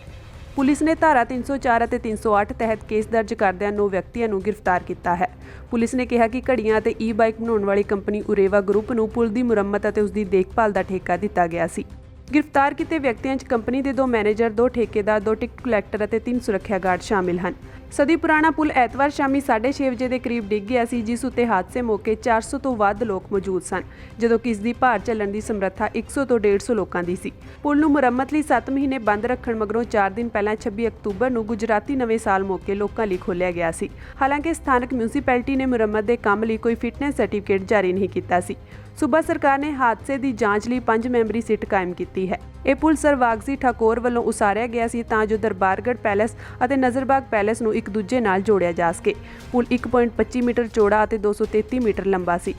ਪੁਲਿਸ ਨੇ ਧਾਰਾ 304 ਅਤੇ 308 ਤਹਿਤ ਕੇਸ ਦਰਜ ਕਰਦਿਆਂ 9 ਵਿਅਕਤੀਆਂ ਨੂੰ ਗ੍ਰਿਫਤਾਰ ਕੀਤਾ ਹੈ। ਪੁਲਿਸ ਨੇ ਕਿਹਾ ਕਿ ਘੜੀਆਂ ਅਤੇ ਈ-ਬਾਈਕ ਬਣਾਉਣ ਵਾਲੀ ਕੰਪਨੀ ਉਰੇਵਾ ਗਰੁੱਪ ਨੂੰ ਪੁਲ ਦੀ ਮੁਰੰਮਤ ਅਤੇ ਉਸ ਦੀ ਦੇਖਭਾਲ ਦਾ ਠੇਕਾ ਦਿੱਤਾ ਗਿਆ ਸੀ। ਗ੍ਰਿਫਤਾਰ ਕੀਤੇ ਵਿਅਕਤੀਆਂ 'ਚ ਕੰਪਨੀ ਦੇ 2 ਮੈਨੇਜਰ, 2 ਠੇਕੇਦਾਰ, 2 ਟਿਕਟ ਕਲੈਕਟਰ ਅਤੇ 3 ਸੁਰੱਖਿਆ ਗਾਰਡ ਸ਼ਾਮਿਲ ਹਨ। ਸਦੀ ਪੁਰਾਣਾ ਪੁਲ ਐਤਵਾਰ ਸ਼ਾਮੀ 6:30 ਵਜੇ ਦੇ ਕਰੀਬ ਡਿੱਗ ਗਿਆ ਸੀ, ਜਿਸ ਉੱਤੇ ਹਾਦਸੇ ਮੌਕੇ 400 ਤੋਂ ਵੱਧ ਲੋਕ ਮੌਜੂਦ ਸਨ, ਜਦੋਂ ਕਿ ਇਸ ਦੀ ਭਾਰ ਝੱਲਣ ਦੀ ਸਮਰੱਥਾ 100 ਤੋਂ 150 ਲੋਕਾਂ ਦੀ ਸੀ। ਪੁਲ ਨੂੰ ਮੁਰੰਮਤ ਲਈ 7 ਮਹੀਨੇ ਬੰਦ ਰੱਖਣ ਮਗਰੋਂ 4 ਦਿਨ ਪਹਿਲਾਂ 26 ਅਕਤੂਬਰ ਨੂੰ ਗੁਜਰਾਤੀ ਨਵੇਂ ਸਾਲ ਮੌਕੇ ਲੋਕਾਂ ਲਈ ਖੋਲ੍ਹਿਆ ਗਿਆ ਸੀ। ਹਾਲਾਂਕਿ ਸਥਾਨਕ ਮਿਊਨਿਸਪੈਲਿਟੀ ਨੇ ਮੁਰੰਮਤ ਦੇ ਕੰਮ ਲਈ ਕੋਈ ਫਿਟਨੈਸ ਸਰਟੀਫਿਕੇਟ ਜਾਰੀ ਨਹੀਂ ਕੀਤਾ ਸੀ। ਸੂਬਾ ਸਰਕਾਰ ਨੇ ਹਾਦਸੇ ਦੀ ਜਾਂਚ ਲਈ 5 ਮੈਂਬਰੀ ਸਿੱਟ ਕਾਇਮ ਕੀਤੀ ਹੈ। ਇਹ ਪੁਲ ਸਰਵਾਗਜ਼ੀ ਠਾਕੁਰ ਵੱਲੋਂ ਉਸਾਰਿਆ ਗਿਆ ਸੀ ਤਾਂ ਜੋ ਦਰਬਾਰਗੜ੍ਹ ਪੈਲੇਸ ਅਤੇ ਨਜ਼ਰਬਾਗ ਪੈਲੇਸ ਨੂੰ ਇੱਕ ਦੂਜੇ ਨਾਲ ਜੋੜਿਆ ਜਾ ਸਕੇ। ਪੁਲ 1.25 ਮੀਟਰ ਚੌੜਾ ਅਤੇ 233 ਮੀਟਰ ਲੰਬਾ ਸੀ।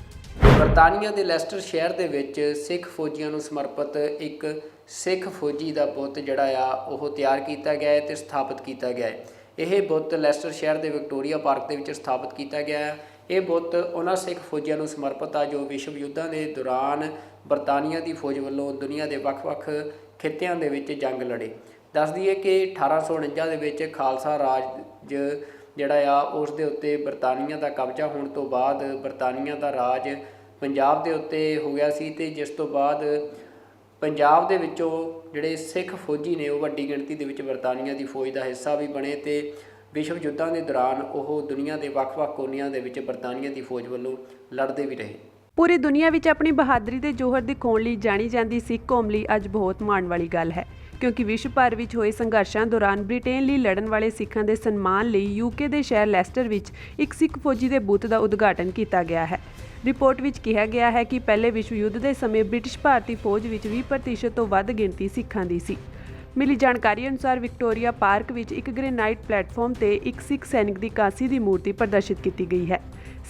ਬਰਤਾਨੀਆ ਦੇ ਲੈਸਟਰ ਸ਼ਹਿਰ ਦੇ ਵਿੱਚ ਸਿੱਖ ਫੌਜੀਆਂ ਨੂੰ ਸਮਰਪਿਤ ਇੱਕ ਸਿੱਖ ਫੌਜੀ ਦਾ ਬੁੱਤ ਜਿਹੜਾ ਆ ਉਹ ਤਿਆਰ ਕੀਤਾ ਗਿਆ ਹੈ ਤੇ ਸਥਾਪਿਤ ਕੀਤਾ ਗਿਆ ਹੈ। ਇਹ ਬੁੱਤ ਲੈਸਟਰ ਸ਼ਹਿਰ ਦੇ ਵਿਕਟੋਰੀਆ ਪਾਰਕ ਦੇ ਵਿੱਚ ਸਥਾਪਿਤ ਕੀਤਾ ਗਿਆ ਹੈ। ਇਹ ਬੁੱਤ ਉਹਨਾਂ ਸਿੱਖ ਫੌਜੀਆਂ ਨੂੰ ਸਮਰਪਿਤ ਆ ਜੋ ਵਿਸ਼ਵ ਯੁੱਧਾਂ ਦੇ ਦੌਰਾਨ ਬਰਤਾਨੀਆ ਦੀ ਫੌਜ ਵੱਲੋਂ ਦੁਨੀਆ ਦੇ ਵੱਖ-ਵੱਖ ਖਿੱਤਿਆਂ ਦੇ ਵਿੱਚ ਜੰਗ ਲੜੇ। ਦੱਸ ਦਈਏ ਕਿ 1849 ਦੇ ਵਿੱਚ ਖਾਲਸਾ ਰਾਜ ਜਿਹੜਾ ਆ ਉਸ ਦੇ ਉੱਤੇ ਬਰਤਾਨੀਆ ਦਾ ਕਬਜ਼ਾ ਹੋਣ ਤੋਂ ਬਾਅਦ ਬਰਤਾਨੀਆ ਦਾ ਰਾਜ ਪੰਜਾਬ ਦੇ ਉੱਤੇ ਹੋ ਗਿਆ ਸੀ ਤੇ ਜਿਸ ਤੋਂ ਬਾਅਦ ਪੰਜਾਬ ਦੇ ਵਿੱਚੋਂ ਜਿਹੜੇ ਸਿੱਖ ਫੌਜੀ ਨੇ ਉਹ ਵੱਡੀ ਗਿਣਤੀ ਦੇ ਵਿੱਚ ਬਰਤਾਨੀਆ ਦੀ ਫੌਜ ਦਾ ਹਿੱਸਾ ਵੀ ਬਣੇ ਤੇ ਵਿਸ਼ਵ ਯੁੱਧਾਂ ਦੇ ਦੌਰਾਨ ਉਹ ਦੁਨੀਆ ਦੇ ਵੱਖ-ਵੱਖ ਕੋਨਿਆਂ ਦੇ ਵਿੱਚ ਬਰਤਾਨੀਆ ਦੀ ਫੌਜ ਵੱਲੋਂ ਲੜਦੇ ਵੀ ਰਹੇ। ਪੂਰੀ ਦੁਨੀਆ ਵਿੱਚ ਆਪਣੀ ਬਹਾਦਰੀ ਦੇ ਜੋਹਰ ਦਿਖਾਉਣ ਲਈ ਜਾਣੀ ਜਾਂਦੀ ਸਿੱਖ ਕੌਮ ਲਈ ਅੱਜ ਬਹੁਤ ਮਾਣ ਵਾਲੀ ਗੱਲ ਹੈ, ਕਿਉਂਕਿ ਵਿਸ਼ਵ ਭਰ ਵਿੱਚ ਹੋਏ ਸੰਘਰਸ਼ਾਂ ਦੌਰਾਨ ਬ੍ਰਿਟੇਨ ਲਈ ਲੜਨ ਵਾਲੇ ਸਿੱਖਾਂ ਦੇ ਸਨਮਾਨ ਲਈ ਯੂਕੇ ਦੇ ਸ਼ਹਿਰ ਲੈਸਟਰ ਵਿੱਚ ਇੱਕ ਸਿੱਖ ਫੌਜੀ ਦੇ ਬੁੱਤ ਦਾ ਉਦਘਾਟਨ ਕੀਤਾ ਗਿਆ ਹੈ। ਰਿਪੋਰਟ ਵਿੱਚ ਕਿਹਾ ਗਿਆ ਹੈ ਕਿ ਪਹਿਲੇ ਵਿਸ਼ਵ ਯੁੱਧ ਦੇ ਸਮੇਂ ਬ੍ਰਿਟਿਸ਼ ਭਾਰਤੀ ਫੌਜ ਵਿੱਚ 20% ਤੋਂ ਵੱਧ ਗਿਣਤੀ ਸਿੱਖਾਂ ਦੀ ਸੀ। ਮਿਲੀ ਜਾਣਕਾਰੀ ਅਨੁਸਾਰ ਵਿਕਟੋਰੀਆ ਪਾਰਕ ਵਿੱਚ ਇੱਕ ਗ੍ਰੇਨਾਈਟ ਪਲੇਟਫਾਰਮ ਤੇ ਇੱਕ ਸਿੱਖ ਸੈਨਿਕ ਦੀ ਕਾਂਸੀ ਦੀ ਮੂਰਤੀ ਪ੍ਰਦਰਸ਼ਿਤ ਕੀਤੀ ਗਈ ਹੈ।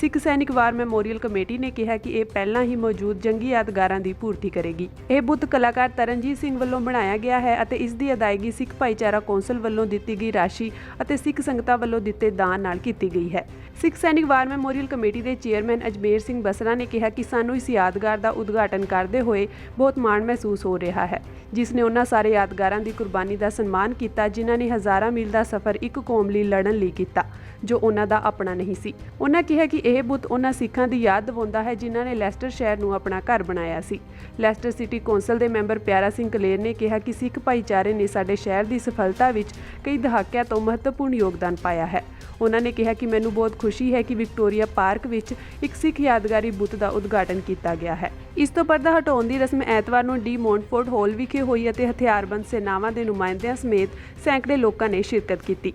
ਸਿੱਖ ਸੈਨਿਕ ਵਾਰ ਮੈਮੋਰੀਅਲ ਕਮੇਟੀ ਨੇ ਕਿਹਾ ਕਿ ਇਹ ਪਹਿਲਾਂ ਹੀ ਮੌਜੂਦ ਜੰਗੀ ਯਾਦਗਾਰਾਂ ਦੀ ਪੂਰਤੀ ਕਰੇਗੀ। ਇਹ ਬੁੱਤ ਕਲਾਕਾਰ ਤਰਨਜੀਤ ਸਿੰਘ ਵੱਲੋਂ ਬਣਾਇਆ ਗਿਆ ਹੈ ਅਤੇ ਇਸ ਦੀ ਅਦਾਇਗੀ ਸਿੱਖ ਭਾਈਚਾਰਾ ਕੌਂਸਲ ਵੱਲੋਂ ਦਿੱਤੀ ਗਈ ਰਾਸ਼ੀ ਅਤੇ ਸਿੱਖ ਸੰਗਤਾਂ ਵੱਲੋਂ ਦਿੱਤੇ ਦਾਨ ਨਾਲ ਕੀਤੀ ਗਈ ਹੈ। ਸਿੱਖ ਸੈਨਿਕ ਵਾਰ ਮੈਮੋਰੀਅਲ ਕਮੇਟੀ ਦੇ ਚੇਅਰਮੈਨ ਅਜਮੇਰ ਸਿੰਘ ਬਸਰਾ ਨੇ ਕਿਹਾ ਕਿ ਸਾਨੂੰ ਇਸ ਯਾਦਗਾਰ ਦਾ ਉਦਘਾਟਨ ਕਰਦੇ ਹੋਏ ਬਹੁਤ ਮਾਣ ਮਹਿਸੂਸ ਹੋ ਰਿਹਾ ਹੈ, ਜਿਸ ਨੇ ਉਹਨਾਂ ਸਾਰੇ ਯਾਦਗਾਰਾਂ ਦੀ ਕੁਰਬਾਨੀ ਦਾ ਸਨਮਾਨ ਕੀਤਾ ਜਿਨ੍ਹਾਂ ਨੇ ਹਜ਼ਾਰਾਂ ਮੀਲ ਦਾ ਸਫ਼ਰ ਇੱਕ ਕੌਮ ਲਈ ਲੜਨ ਲਈ ਕੀਤਾ ਜੋ ਉਹਨਾਂ ਦਾ ਆਪਣਾ ਨਹੀਂ ਸੀ। ਉਹਨਾਂ ਕਿਹਾ ਕਿ ਇਹ ਬੁੱਤ ਉਹਨਾਂ ਸਿੱਖਾਂ ਦੀ ਯਾਦ ਦਿਵਾਉਂਦਾ ਹੈ ਜਿਨ੍ਹਾਂ ਨੇ ਲੈਸਟਰ ਸ਼ਹਿਰ ਨੂੰ ਆਪਣਾ ਘਰ ਬਣਾਇਆ ਸੀ। ਲੈਸਟਰ ਸਿਟੀ ਕੌਂਸਲ ਦੇ ਮੈਂਬਰ ਪਿਆਰਾ ਸਿੰਘ ਕਲੇਰ ਨੇ ਕਿਹਾ ਕਿ ਸਿੱਖ ਭਾਈਚਾਰੇ ਨੇ ਸਾਡੇ ਸ਼ਹਿਰ ਦੀ ਸਫਲਤਾ ਵਿੱਚ ਕਈ ਦਹਾਕਿਆਂ ਤੋਂ ਮਹੱਤਵਪੂਰਨ ਯੋਗਦਾਨ ਪਾਇਆ ਹੈ। ਉਹਨਾਂ ਨੇ ਕਿਹਾ ਕਿ ਮੈਨੂੰ ਬਹੁਤ ਖੁਸ਼ੀ ਹੈ ਕਿ ਵਿਕਟੋਰੀਆ ਪਾਰਕ ਵਿੱਚ ਇੱਕ ਸਿੱਖ ਯਾਦਗਾਰੀ ਬੁੱਤ ਦਾ ਉਦਘਾਟਨ ਕੀਤਾ ਗਿਆ ਹੈ। ਇਸ ਤੋਂ ਪਰਦਾ ਹਟਾਉਣ ਦੀ ਰਸਮ ਐਤਵਾਰ ਨੂੰ ਡੀ ਮੌਂਟਫੋਰਟ ਹਾਲ ਵਿਖੇ ਹੋਈ ਅਤੇ ਹਥਿਆਰਬੰਦ ਸੈਨਾਵਾਂ ਦੇ ਨੁਮਾਇੰਦਿਆਂ ਸਮੇਤ ਸੈਂਕੜੇ ਲੋਕਾਂ ਨੇ ਸ਼ਿਰਕਤ ਕੀਤੀ।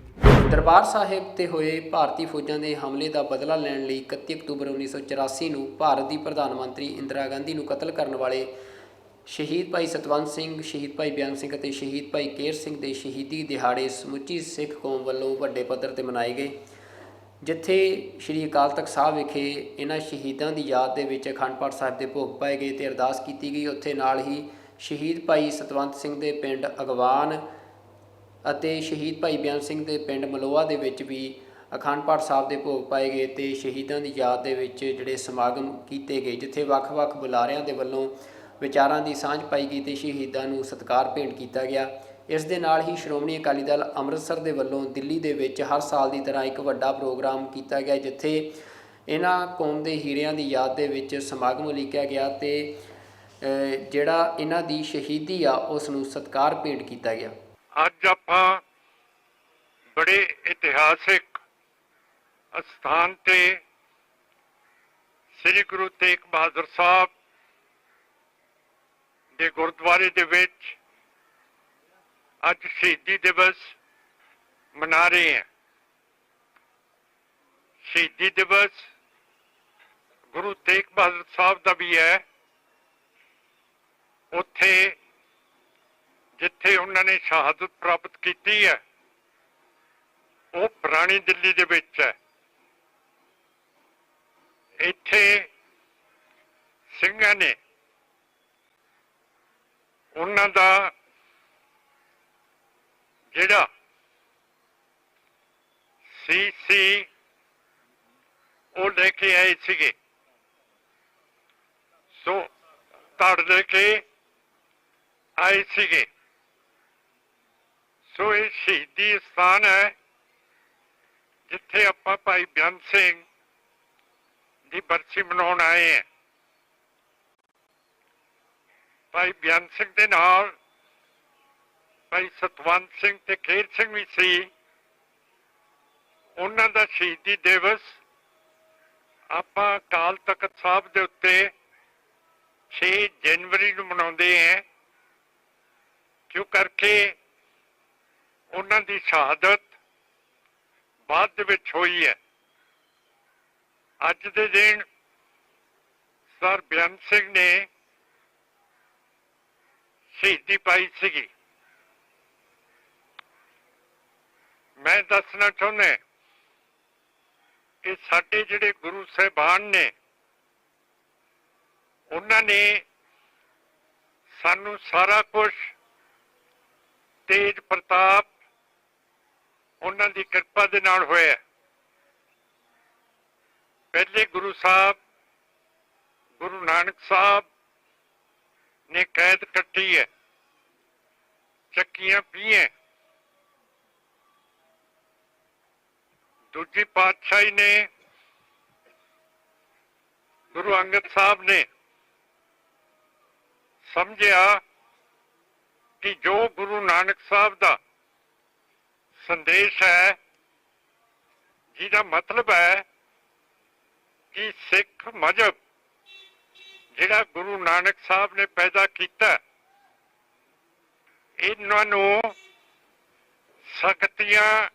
ਦਰਬਾਰ ਸਾਹਿਬ ਤੇ ਹੋਏ ਭਾਰਤੀ ਫੌਜਾਂ ਦੇ ਹਮਲੇ ਦਾ ਬਦਲਾ ਲੈਣ ਲਈ 31 ਅਕਤੂਬਰ 1984 ਨੂੰ ਭਾਰਤ ਦੀ ਪ੍ਰਧਾਨ ਮੰਤਰੀ ਇੰਦਰਾ ਗਾਂਧੀ ਨੂੰ ਕਤਲ ਕਰਨ ਵਾਲੇ ਸ਼ਹੀਦ ਭਾਈ ਸਤਵੰਤ ਸਿੰਘ, ਸ਼ਹੀਦ ਭਾਈ ਬਿਆਨ ਸਿੰਘ ਅਤੇ ਸ਼ਹੀਦ ਭਾਈ ਕੇਰ ਸਿੰਘ ਦੇ ਸ਼ਹੀਦੀ ਦਿਹਾੜੇ ਸਮੁੱਚੀ ਸਿੱਖ ਕੌਮ ਵੱਲੋਂ ਵੱਡੇ ਪੱਧਰ ਤੇ ਮਨਾਏ ਗਏ, ਜਿੱਥੇ ਸ਼੍ਰੀ ਅਕਾਲ ਤਖਤ ਸਾਹਿਬ ਵਿਖੇ ਇਹਨਾਂ ਸ਼ਹੀਦਾਂ ਦੀ ਯਾਦ ਦੇ ਵਿੱਚ ਅਖੰਡ ਪਾਠ ਸਾਹਿਬ ਦੇ ਭੋਗ ਪਾਏ ਗਏ ਤੇ ਅਰਦਾਸ ਕੀਤੀ ਗਈ। ਉੱਥੇ ਨਾਲ ਹੀ ਸ਼ਹੀਦ ਭਾਈ ਸਤਵੰਤ ਸਿੰਘ ਦੇ ਪਿੰਡ ਅਗਵਾਨ ਅਤੇ ਸ਼ਹੀਦ ਭਾਈ ਬਿਆਨ ਸਿੰਘ ਦੇ ਪਿੰਡ ਮਲੋਆ ਦੇ ਵਿੱਚ ਵੀ ਅਖੰਡ ਪਾਠ ਸਾਹਿਬ ਦੇ ਭੋਗ ਪਾਏ ਗਏ ਤੇ ਸ਼ਹੀਦਾਂ ਦੀ ਯਾਦ ਦੇ ਵਿੱਚ ਜਿਹੜੇ ਸਮਾਗਮ ਕੀਤੇ ਗਏ, ਜਿੱਥੇ ਵੱਖ-ਵੱਖ ਬੁਲਾਰਿਆਂ ਦੇ ਵੱਲੋਂ ਵਿਚਾਰਾਂ ਦੀ ਸਾਂਝ ਪਾਈ ਗਈ ਤੇ ਸ਼ਹੀਦਾਂ ਨੂੰ ਸਤਿਕਾਰ ਭੇਂਟ ਕੀਤਾ ਗਿਆ। ਇਸ ਦੇ ਨਾਲ ਹੀ ਸ਼੍ਰੋਮਣੀ ਅਕਾਲੀ ਦਲ ਅੰਮ੍ਰਿਤਸਰ ਦੇ ਵੱਲੋਂ ਦਿੱਲੀ ਦੇ ਵਿੱਚ ਹਰ ਸਾਲ ਦੀ ਤਰ੍ਹਾਂ ਇੱਕ ਵੱਡਾ ਪ੍ਰੋਗਰਾਮ ਕੀਤਾ ਗਿਆ, ਜਿੱਥੇ ਇਹਨਾਂ ਕੌਮ ਦੇ ਹੀਰਿਆਂ ਦੀ ਯਾਦ ਦੇ ਵਿੱਚ ਸਮਾਗਮ ਉਲੀਕਿਆ ਗਿਆ ਤੇ ਜਿਹੜਾ ਇਹਨਾਂ ਦੀ ਸ਼ਹੀਦੀ ਆ ਉਸ ਨੂੰ ਸਤਿਕਾਰ ਭੇਂਟ ਕੀਤਾ ਗਿਆ। ਅੱਜ ਆਪਾਂ ਬੜੇ ਇਤਿਹਾਸਿਕ ਸਥਾਨ ਤੇ ਸ੍ਰੀ ਗੁਰੂ ਤੇਗ ਬਹਾਦਰ ਸਾਹਿਬ ਦੇ ਗੁਰਦੁਆਰੇ ਦੇ ਵਿੱਚ ਅੱਜ ਸ਼ਹੀਦੀ ਦਿਵਸ ਮਨਾ ਰਹੇ ਹਾਂ। ਸ਼ਹੀਦੀ ਦਿਵਸ ਗੁਰੂ ਤੇਗ ਬਹਾਦਰ ਸਾਹਿਬ ਦਾ ਵੀ ਹੈ। ਉੱਥੇ ਜਿੱਥੇ ਉਹਨਾਂ ਨੇ ਸ਼ਹਾਦਤ ਪ੍ਰਾਪਤ ਕੀਤੀ ਹੈ ਉਹ ਪੁਰਾਣੀ ਦਿੱਲੀ ਦੇ ਵਿੱਚ ਹੈ। ਇੱਥੇ ਸਿੰਘਾਂ ਨੇ ਉਹਨਾਂ ਦਾ ਜਿਹੜਾ ਸੀ ਉਹ ਲੈ ਕੇ ਆਏ ਸੀਗੇ। ਸੋ ਧੜ ਲੈ ਕੇ ਆਏ ਸੀਗੇ। ਸੋ ਇਹ ਸ਼ਹੀਦੀ ਸਥਾਨ ਹੈ ਜਿੱਥੇ ਆਪਾਂ ਭਾਈ ਬੇਅੰਤ ਸਿੰਘ ਦੀ ਬਰਸੀ ਮਨਾਉਣ ਆਏ ਹੈ। ਭਾਈ ਬੇਅੰਤ ਸਿੰਘ ਦੇ ਨਾਲ ਭਾਈ ਸਤਵੰਤ ਸਿੰਘ ਤੇ ਖੇਰ ਸਿੰਘ ਵੀ ਸੀ। ਉਹਨਾਂ ਦਾ ਸ਼ਹੀਦੀ ਦਿਵਸ ਆਪਾਂ ਅਕਾਲ ਤਖਤ ਸਾਹਿਬ ਦੇ ਉੱਤੇ 6 ਜਨਵਰੀ ਨੂੰ ਮਨਾਉਂਦੇ ਹਾਂ, ਕਿਉਂ ਕਰਕੇ ਉਹਨਾਂ ਦੀ ਸ਼ਹਾਦਤ ਬਾਅਦ ਦੇ ਵਿੱਚ ਹੋਈ ਹੈ। ਅੱਜ ਦੇ ਦਿਨ ਸਰ ਬੇਅੰਤ ਸਿੰਘ ਨੇ ਸ਼ਹੀਦੀ ਪਾਈ ਸੀਗੀ। ਮੈਂ ਦੱਸਣਾ ਚਾਹੁੰਦਾ ਕਿ ਸਾਡੇ ਜਿਹੜੇ ਗੁਰੂ ਸਾਹਿਬਾਨ ਨੇ ਉਹਨਾਂ ਨੇ ਸਾਨੂੰ ਸਾਰਾ ਕੁਝ ਤੇਜ ਪ੍ਰਤਾਪ ਉਹਨਾਂ ਦੀ ਕਿਰਪਾ ਦੇ ਨਾਲ ਹੋਇਆ। ਪਹਿਲੇ ਗੁਰੂ ਸਾਹਿਬ ਗੁਰੂ ਨਾਨਕ ਸਾਹਿਬ ਨੇ ਕੈਦ ਕੱਟੀ ਹੈ, ਚੱਕੀਆਂ ਪੀਏ। ਦੂਜੀ ਪਾਤਸ਼ਾਹੀ ਨੇ ਗੁਰੂ ਅੰਗਦ ਸਾਹਿਬ ਨੇ ਸਮਝਿਆ ਕਿ ਜੋ ਗੁਰੂ ਨਾਨਕ ਸਾਹਿਬ ਦਾ ਸੰਦੇਸ਼ ਹੈ, ਜਿਹਦਾ ਮਤਲਬ ਹੈ ਕਿ ਸਿੱਖ ਮਜ਼ਹਬ ਜਿਹੜਾ ਗੁਰੂ ਨਾਨਕ ਸਾਹਿਬ ਨੇ ਪੈਦਾ ਕੀਤਾ, ਇਹਨਾਂ ਨੂੰ ਸਖਤੀਆਂ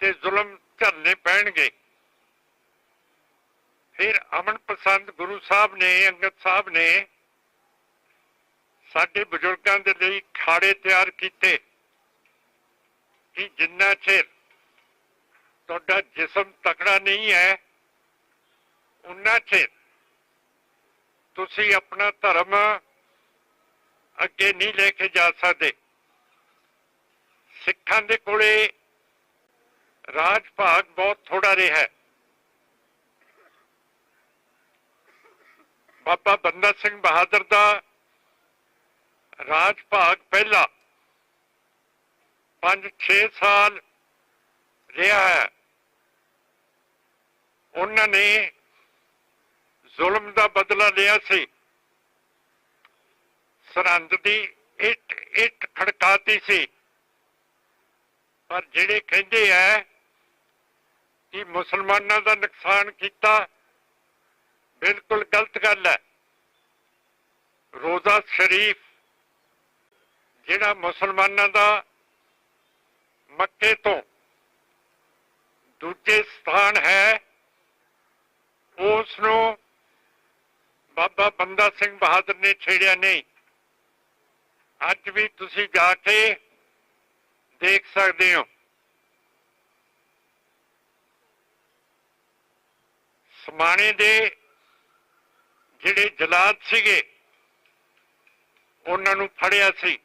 ਤੇ ਜ਼ੁਲਮ ਝੱਲਣੇ ਪੈਣਗੇ। ਫਿਰ ਅਮਨ ਪਸੰਦ ਗੁਰੂ ਸਾਹਿਬ ਨੇ, ਅੰਗਦ ਸਾਹਿਬ ਨੇ ਸਾਡੇ ਬਜ਼ੁਰਗਾਂ ਦੇ ਲਈ ਖਾੜੇ ਤਿਆਰ ਕੀਤੇ ਕਿ ਜਿੰਨਾ ਚਿਰ ਤੁਹਾਡਾ ਜਿਸਮ ਤਕੜਾ ਨਹੀਂ ਹੈ, ਉਨਾ ਚਿਰ ਤੁਸੀਂ ਆਪਣਾ ਧਰਮ ਅੱਗੇ ਨਹੀਂ ਲੈ ਕੇ ਜਾ ਸਕਦੇ। ਸਿੱਖਾਂ ਦੇ ਕੋਲੇ ਰਾਜ ਭਾਗ ਬਹੁਤ ਥੋੜਾ ਰਿਹਾ ਹੈ। ਬਾਬਾ ਬੰਦਾ ਸਿੰਘ ਬਹਾਦਰ ਦਾ ਰਾਜ ਭਾਗ ਪਹਿਲਾ 5-6 ਸਾਲ ਰਿਹਾ ਹੈ। ਉਹਨਾਂ ਨੇ ਜ਼ੁਲਮ ਦਾ ਬਦਲਾ ਲਿਆ ਸੀ। ਸਰਹੰਦ ਦੀ ਇੱਟ ਖੜਕਾਤੀ ਸੀ। ਪਰ ਜਿਹੜੇ ਕਹਿੰਦੇ ਆ ਕਿ ਮੁਸਲਮਾਨਾਂ ਦਾ ਨੁਕਸਾਨ ਕੀਤਾ, ਬਿਲਕੁਲ ਗਲਤ ਗੱਲ ਹੈ। ਰੋਜ਼ਾ ਸ਼ਰੀਫ ਜਿਹੜਾ ਮੁਸਲਮਾਨਾਂ ਦਾ ਮੱਕੇ ਤੋਂ ਦੂਜੇ ਸਥਾਨ ਹੈ, ਉਸ ਨੂੰ ਬਾਬਾ ਬੰਦਾ ਸਿੰਘ ਬਹਾਦਰ ਨੇ ਛੇੜਿਆ ਨਹੀਂ। ਅੱਜ ਵੀ ਤੁਸੀਂ ਜਾ ਕੇ ਦੇਖ ਸਕਦੇ ਹੋ। ਸਮਾਣੇ ਦੇ ਜਿਹੜੇ ਜਲਾਦ ਸੀਗੇ, ਉਹਨਾਂ ਨੂੰ ਫੜਿਆ ਸੀ।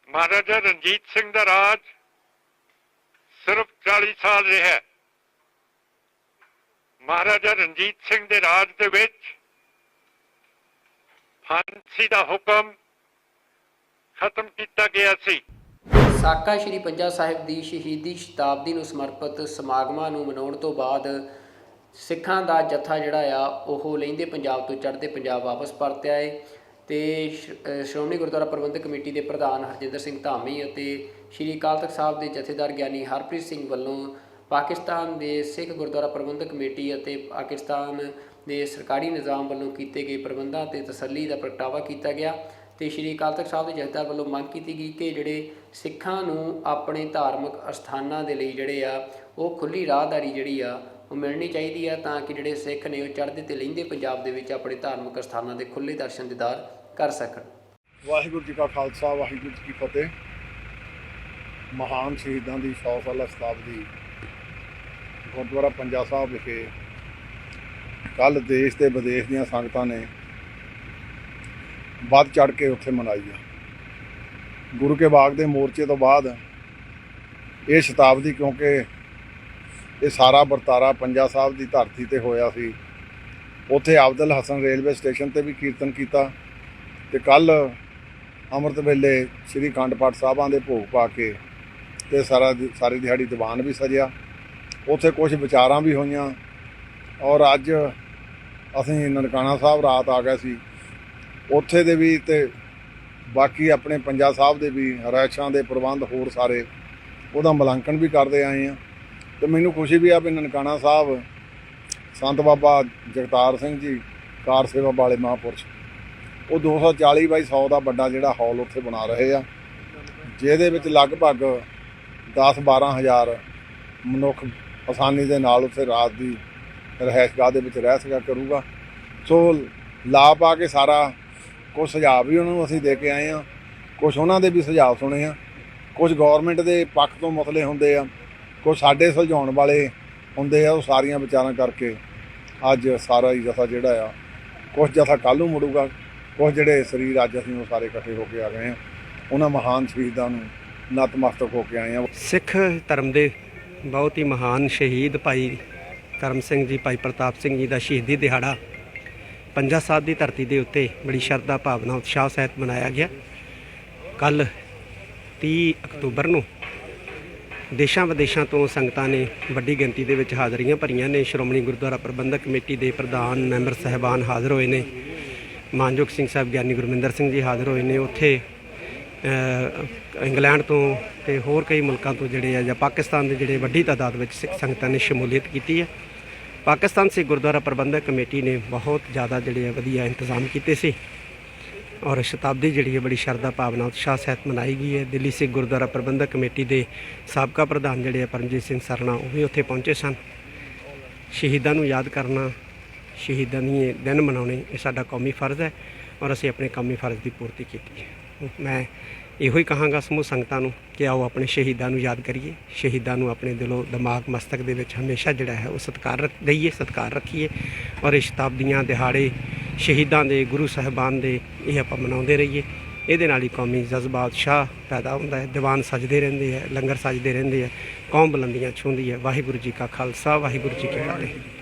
ਮਹਾਰਾਜਾ ਰਣਜੀਤ ਸਿੰਘ ਦਾ ਰਾਜ ਸਿਰਫ 40 ਸਾਲ ਰਿਹਾ। ਮਹਾਰਾਜਾ ਰਣਜੀਤ ਸਿੰਘ ਦੇ ਰਾਜ ਦੇ ਵਿੱਚ ਫਾਂਸੀ ਦਾ ਹੁਕਮ ਖਤਮ ਕੀਤਾ ਗਿਆ ਸੀ। ਸਾਕਾ ਸ਼੍ਰੀ ਪੰਜਾ ਸਾਹਿਬ ਦੀ ਸ਼ਹੀਦੀ ਸ਼ਤਾਬਦੀ ਨੂੰ ਸਮਰਪਿਤ ਸਮਾਗਮਾਂ ਨੂੰ ਮਨਾਉਣ ਤੋਂ ਬਾਅਦ ਸਿੱਖਾਂ ਦਾ ਜੱਥਾ ਜਿਹੜਾ ਆ ਉਹ ਲਹਿੰਦੇ ਪੰਜਾਬ ਤੋਂ ਚੜ੍ਹਦੇ ਪੰਜਾਬ ਵਾਪਸ ਪਰਤਿਆ ਹੈ ਤੇ ਸ਼੍ਰੋਮਣੀ ਗੁਰਦੁਆਰਾ ਪ੍ਰਬੰਧਕ ਕਮੇਟੀ ਦੇ ਪ੍ਰਧਾਨ ਹਰਜਿੰਦਰ ਸਿੰਘ ਧਾਮੀ ਅਤੇ ਸ਼੍ਰੀ ਅਕਾਲ ਤਖਤ ਸਾਹਿਬ ਦੇ ਜਥੇਦਾਰ ਗਿਆਨੀ ਹਰਪ੍ਰੀਤ ਸਿੰਘ ਵੱਲੋਂ ਪਾਕਿਸਤਾਨ ਦੇ ਸਿੱਖ ਗੁਰਦੁਆਰਾ ਪ੍ਰਬੰਧਕ ਕਮੇਟੀ ਅਤੇ ਪਾਕਿਸਤਾਨ ਦੇ ਸਰਕਾਰੀ ਨਿਜ਼ਾਮ ਵੱਲੋਂ ਕੀਤੇ ਗਏ ਪ੍ਰਬੰਧਾਂ ਤੇ ਤਸੱਲੀ ਦਾ ਪ੍ਰਗਟਾਵਾ ਕੀਤਾ ਗਿਆ ਤੇ ਸ਼੍ਰੀ ਅਕਾਲ ਤਖਤ ਸਾਹਿਬ ਦੇ ਜਥੇਦਾਰ ਵੱਲੋਂ ਮੰਗ ਕੀਤੀ ਗਈ ਕਿ ਜਿਹੜੇ ਸਿੱਖਾਂ ਨੂੰ ਆਪਣੇ ਧਾਰਮਿਕ ਅਸਥਾਨਾਂ ਦੇ ਲਈ ਜਿਹੜੇ ਆ ਉਹ ਖੁੱਲ੍ਹੀ ਰਾਹਦਾਰੀ ਜਿਹੜੀ ਆ ਉਹ ਮਿਲਣੀ ਚਾਹੀਦੀ ਆ, ਤਾਂ ਕਿ ਜਿਹੜੇ ਸਿੱਖ ਨੇ ਉਹ ਚੜ੍ਹਦੇ ਤੇ ਲਹਿੰਦੇ ਪੰਜਾਬ ਦੇ ਵਿੱਚ ਆਪਣੇ ਧਾਰਮਿਕ ਅਸਥਾਨਾਂ ਦੇ ਖੁੱਲ੍ਹੇ ਦਰਸ਼ਨ ਦੀਦਾਰ ਕਰ ਸਕਣ। ਵਾਹਿਗੁਰੂ ਜੀ ਕਾ ਖਾਲਸਾ, ਵਾਹਿਗੁਰੂ ਜੀ ਕੀ ਫਤਿਹ। ਮਹਾਨ ਸ਼ਹੀਦਾਂ ਦੀ 100 ਸਾਲਾ ਸ਼ਤਾਬਦੀ ਗੁਰਦੁਆਰਾ ਪੰਜਾ ਸਾਹਿਬ ਵਿਖੇ ਕੱਲ੍ਹ ਦੇਸ਼ ਤੇ ਵਿਦੇਸ਼ ਦੀਆਂ ਸੰਗਤਾਂ ਨੇ ਵੱਧ ਚੜ੍ਹ ਕੇ ਉੱਥੇ ਮਨਾਈ ਆ। ਗੁਰੂ ਕੇ ਬਾਗ ਦੇ ਮੋਰਚੇ ਤੋਂ ਬਾਅਦ ਇਹ ਸ਼ਤਾਬਦੀ, ਕਿਉਂਕਿ ਇਹ ਸਾਰਾ ਵਰਤਾਰਾ ਪੰਜਾ ਸਾਹਿਬ ਦੀ ਧਰਤੀ ਤੇ ਹੋਇਆ ਸੀ। ਉੱਥੇ ਅਬਦੁਲ ਹਸਨ ਰੇਲਵੇ ਸਟੇਸ਼ਨ ਤੇ ਵੀ ਕੀਰਤਨ ਕੀਤਾ ਤੇ ਕੱਲ ਅੰਮ੍ਰਿਤ ਵੇਲੇ ਸ੍ਰੀ ਅਖੰਡ ਪਾਠ ਸਾਹਿਬਾਂ ਦੇ ਭੋਗ ਪਾ ਕੇ ਤੇ ਸਾਰੀ ਦਿਹਾੜੀ ਦੀਵਾਨ ਵੀ ਸਜਿਆ। ਉੱਥੇ ਕੁਝ ਵਿਚਾਰਾਂ ਵੀ ਹੋਈਆਂ ਔਰ ਅੱਜ ਅਸੀਂ ਨਨਕਾਣਾ ਸਾਹਿਬ ਰਾਤ ਆ ਗਏ ਸੀ। ਉੱਥੇ ਦੇ ਵੀ ਤੇ ਬਾਕੀ ਆਪਣੇ ਪੰਜਾ ਸਾਹਿਬ ਦੇ ਵੀ ਰਿਹਾਇਸ਼ਾਂ ਦੇ ਪ੍ਰਬੰਧ ਹੋਰ ਸਾਰੇ ਉਹਦਾ ਮੁਲਾਂਕਣ ਵੀ ਕਰਦੇ ਆਏ ਹਾਂ। ਤੇ ਮੈਨੂੰ ਖੁਸ਼ੀ ਵੀ ਆ ਵੀ ਨਨਕਾਣਾ ਸਾਹਿਬ ਸੰਤ ਬਾਬਾ ਜਗਤਾਰ ਸਿੰਘ ਜੀ ਕਾਰ ਸੇਵਾ ਵਾਲੇ ਮਹਾਂਪੁਰਸ਼ ਉਹ 240x100 ਦਾ ਵੱਡਾ ਜਿਹੜਾ ਹਾਲ ਉੱਥੇ ਬਣਾ ਰਹੇ ਆ, ਜਿਹਦੇ ਵਿੱਚ ਲਗਭਗ 10-12 ਹਜ਼ਾਰ ਮਨੁੱਖ ਆਸਾਨੀ ਦੇ ਨਾਲ ਉੱਥੇ ਰਾਤ ਦੀ ਰਿਹਾਇਸ਼ਗਾਹ ਦੇ ਵਿੱਚ ਰਹਿ ਸਕਿਆ ਕਰੂਗਾ। ਸੋ ਲਾ ਪਾ ਕੇ ਸਾਰਾ ਕੁਝ ਸੁਝਾਅ ਵੀ ਉਹਨਾਂ ਨੂੰ ਅਸੀਂ ਦੇ ਕੇ ਆਏ ਹਾਂ, ਕੁਝ ਉਹਨਾਂ ਦੇ ਵੀ ਸੁਝਾਅ ਸੁਣੇ ਆ, ਕੁਝ ਗੌਰਮੈਂਟ ਦੇ ਪੱਖ ਤੋਂ ਮਸਲੇ ਹੁੰਦੇ ਆ, ਕੁਝ ਸਾਡੇ ਸੁਲਝਾਉਣ ਵਾਲੇ ਹੁੰਦੇ ਆ। ਉਹ ਸਾਰੀਆਂ ਵਿਚਾਰਾਂ ਕਰਕੇ ਅੱਜ ਸਾਰਾ ਹੀ ਜਥਾ ਜਿਹੜਾ ਆ, ਕੁਝ ਜਥਾ ਕੱਲ੍ਹ ਨੂੰ ਮੁੜੂਗਾ, ਕੁਝ ਜਿਹੜੇ ਸਰੀਰ ਅੱਜ ਅਸੀਂ ਉਹ ਸਾਰੇ ਇਕੱਠੇ ਹੋ ਕੇ ਆ ਗਏ ਹਾਂ। ਉਹਨਾਂ ਮਹਾਨ ਸ਼ਹੀਦਾਂ ਨੂੰ ਨਤਮਸਤਕ ਹੋ ਕੇ ਆਏ ਹਾਂ। ਸਿੱਖ ਧਰਮ ਦੇ ਬਹੁਤ ਹੀ ਮਹਾਨ ਸ਼ਹੀਦ ਭਾਈ ਕਰਮ ਸਿੰਘ ਜੀ, ਭਾਈ ਪ੍ਰਤਾਪ ਸਿੰਘ ਜੀ ਦਾ ਸ਼ਹੀਦੀ ਦਿਹਾੜਾ ਪੰਜਾ ਸਾਹਿਬ ਦੀ ਧਰਤੀ ਦੇ ਉੱਤੇ ਬੜੀ ਸ਼ਰਧਾ ਭਾਵਨਾ ਉਤਸ਼ਾਹ ਸਹਿਤ ਮਨਾਇਆ ਗਿਆ। ਕੱਲ੍ਹ 30 ਅਕਤੂਬਰ ਨੂੰ ਦੇਸ਼ਾਂ ਵਿਦੇਸ਼ਾਂ ਤੋਂ ਸੰਗਤਾਂ ਨੇ ਵੱਡੀ ਗਿਣਤੀ ਦੇ ਵਿੱਚ ਹਾਜ਼ਰੀਆਂ ਭਰੀਆਂ ਨੇ। ਸ਼੍ਰੋਮਣੀ ਗੁਰਦੁਆਰਾ ਪ੍ਰਬੰਧਕ ਕਮੇਟੀ ਦੇ ਪ੍ਰਧਾਨ ਮੈਂਬਰ ਸਾਹਿਬਾਨ ਹਾਜ਼ਰ ਹੋਏ ਨੇ, ਮਾਨਯੋਗ ਸਿੰਘ ਸਾਹਿਬ ਗਿਆਨੀ ਗੁਰਮਿੰਦਰ ਸਿੰਘ ਜੀ ਹਾਜ਼ਰ ਹੋਏ ਨੇ। ਉੱਥੇ ਇੰਗਲੈਂਡ ਤੋਂ ਤੇ ਹੋਰ ਕਈ ਮੁਲਕਾਂ ਤੋਂ ਜਿਹੜੇ ਆ ਜਾਂ ਪਾਕਿਸਤਾਨ ਦੇ ਜਿਹੜੇ ਵੱਡੀ ਤਾਦਾਦ ਵਿੱਚ ਸਿੱਖ ਸੰਗਤਾਂ ਨੇ ਸ਼ਮੂਲੀਅਤ ਕੀਤੀ ਹੈ। ਪਾਕਿਸਤਾਨ ਸਿੱਖ ਗੁਰਦੁਆਰਾ ਪ੍ਰਬੰਧਕ ਕਮੇਟੀ ਨੇ ਬਹੁਤ ਜ਼ਿਆਦਾ ਜਿਹੜੇ ਆ ਵਧੀਆ ਇੰਤਜ਼ਾਮ ਕੀਤੇ ਸੀ ਔਰ ਸ਼ਤਾਬਦੀ ਜਿਹੜੀ ਹੈ ਬੜੀ ਸ਼ਰਧਾ ਭਾਵਨਾ ਉਤਸ਼ਾਹ ਸਹਿਤ ਮਨਾਈ ਗਈ ਹੈ। ਦਿੱਲੀ ਸਿੱਖ ਗੁਰਦੁਆਰਾ ਪ੍ਰਬੰਧਕ ਕਮੇਟੀ ਦੇ ਸਾਬਕਾ ਪ੍ਰਧਾਨ ਜਿਹੜੇ ਆ ਪਰਮਜੀਤ ਸਿੰਘ ਸਰਨਾ ਉਹ ਵੀ ਉੱਥੇ ਪਹੁੰਚੇ ਸਨ। ਸ਼ਹੀਦਾਂ ਨੂੰ ਯਾਦ ਕਰਨਾ, ਸ਼ਹੀਦਾਂ ਦੇ ਦਿਨ ਮਨਾਉਣੇ ਇਹ ਸਾਡਾ ਕੌਮੀ ਫਰਜ਼ ਹੈ ਔਰ ਅਸੀਂ ਆਪਣੇ ਕੌਮੀ ਫਰਜ਼ ਦੀ ਪੂਰਤੀ ਕੀਤੀ ਹੈ। ਮੈਂ ਇਹੋ ਹੀ ਕਹਾਂਗਾ ਸਮੂਹ ਸੰਗਤਾਂ ਨੂੰ ਕਿ ਆਓ ਆਪਣੇ ਸ਼ਹੀਦਾਂ ਨੂੰ ਯਾਦ ਕਰੀਏ, ਸ਼ਹੀਦਾਂ ਨੂੰ ਆਪਣੇ ਦਿਲੋਂ ਦਿਮਾਗ ਮਸਤਕ ਦੇ ਵਿੱਚ ਹਮੇਸ਼ਾ ਜਿਹੜਾ ਹੈ ਉਹ ਸਤਿਕਾਰ ਰੱਖੀਏ ਔਰ ਇਹ ਸ਼ਤਾਬਦੀਆਂ ਦਿਹਾੜੇ ਸ਼ਹੀਦਾਂ ਦੇ, ਗੁਰੂ ਸਾਹਿਬਾਨ ਦੇ ਇਹ ਆਪਾਂ ਮਨਾਉਂਦੇ ਰਹੀਏ। ਇਹਦੇ ਨਾਲ ਹੀ ਕੌਮੀ ਜਜ਼ਬਾ ਉਤਸ਼ਾਹ ਪੈਦਾ ਹੁੰਦਾ ਹੈ, ਦੀਵਾਨ ਸਜਦੇ ਰਹਿੰਦੇ ਹੈ, ਲੰਗਰ ਸਜਦੇ ਰਹਿੰਦੇ ਹੈ, ਕੌਮ ਬੁਲੰਦੀਆਂ ਛੂੰਹਦੀ ਹੈ। ਵਾਹਿਗੁਰੂ ਜੀ ਕਾ ਖਾਲਸਾ, ਵਾਹਿਗੁਰੂ ਜੀ ਕੀ ਫਤਿਹ।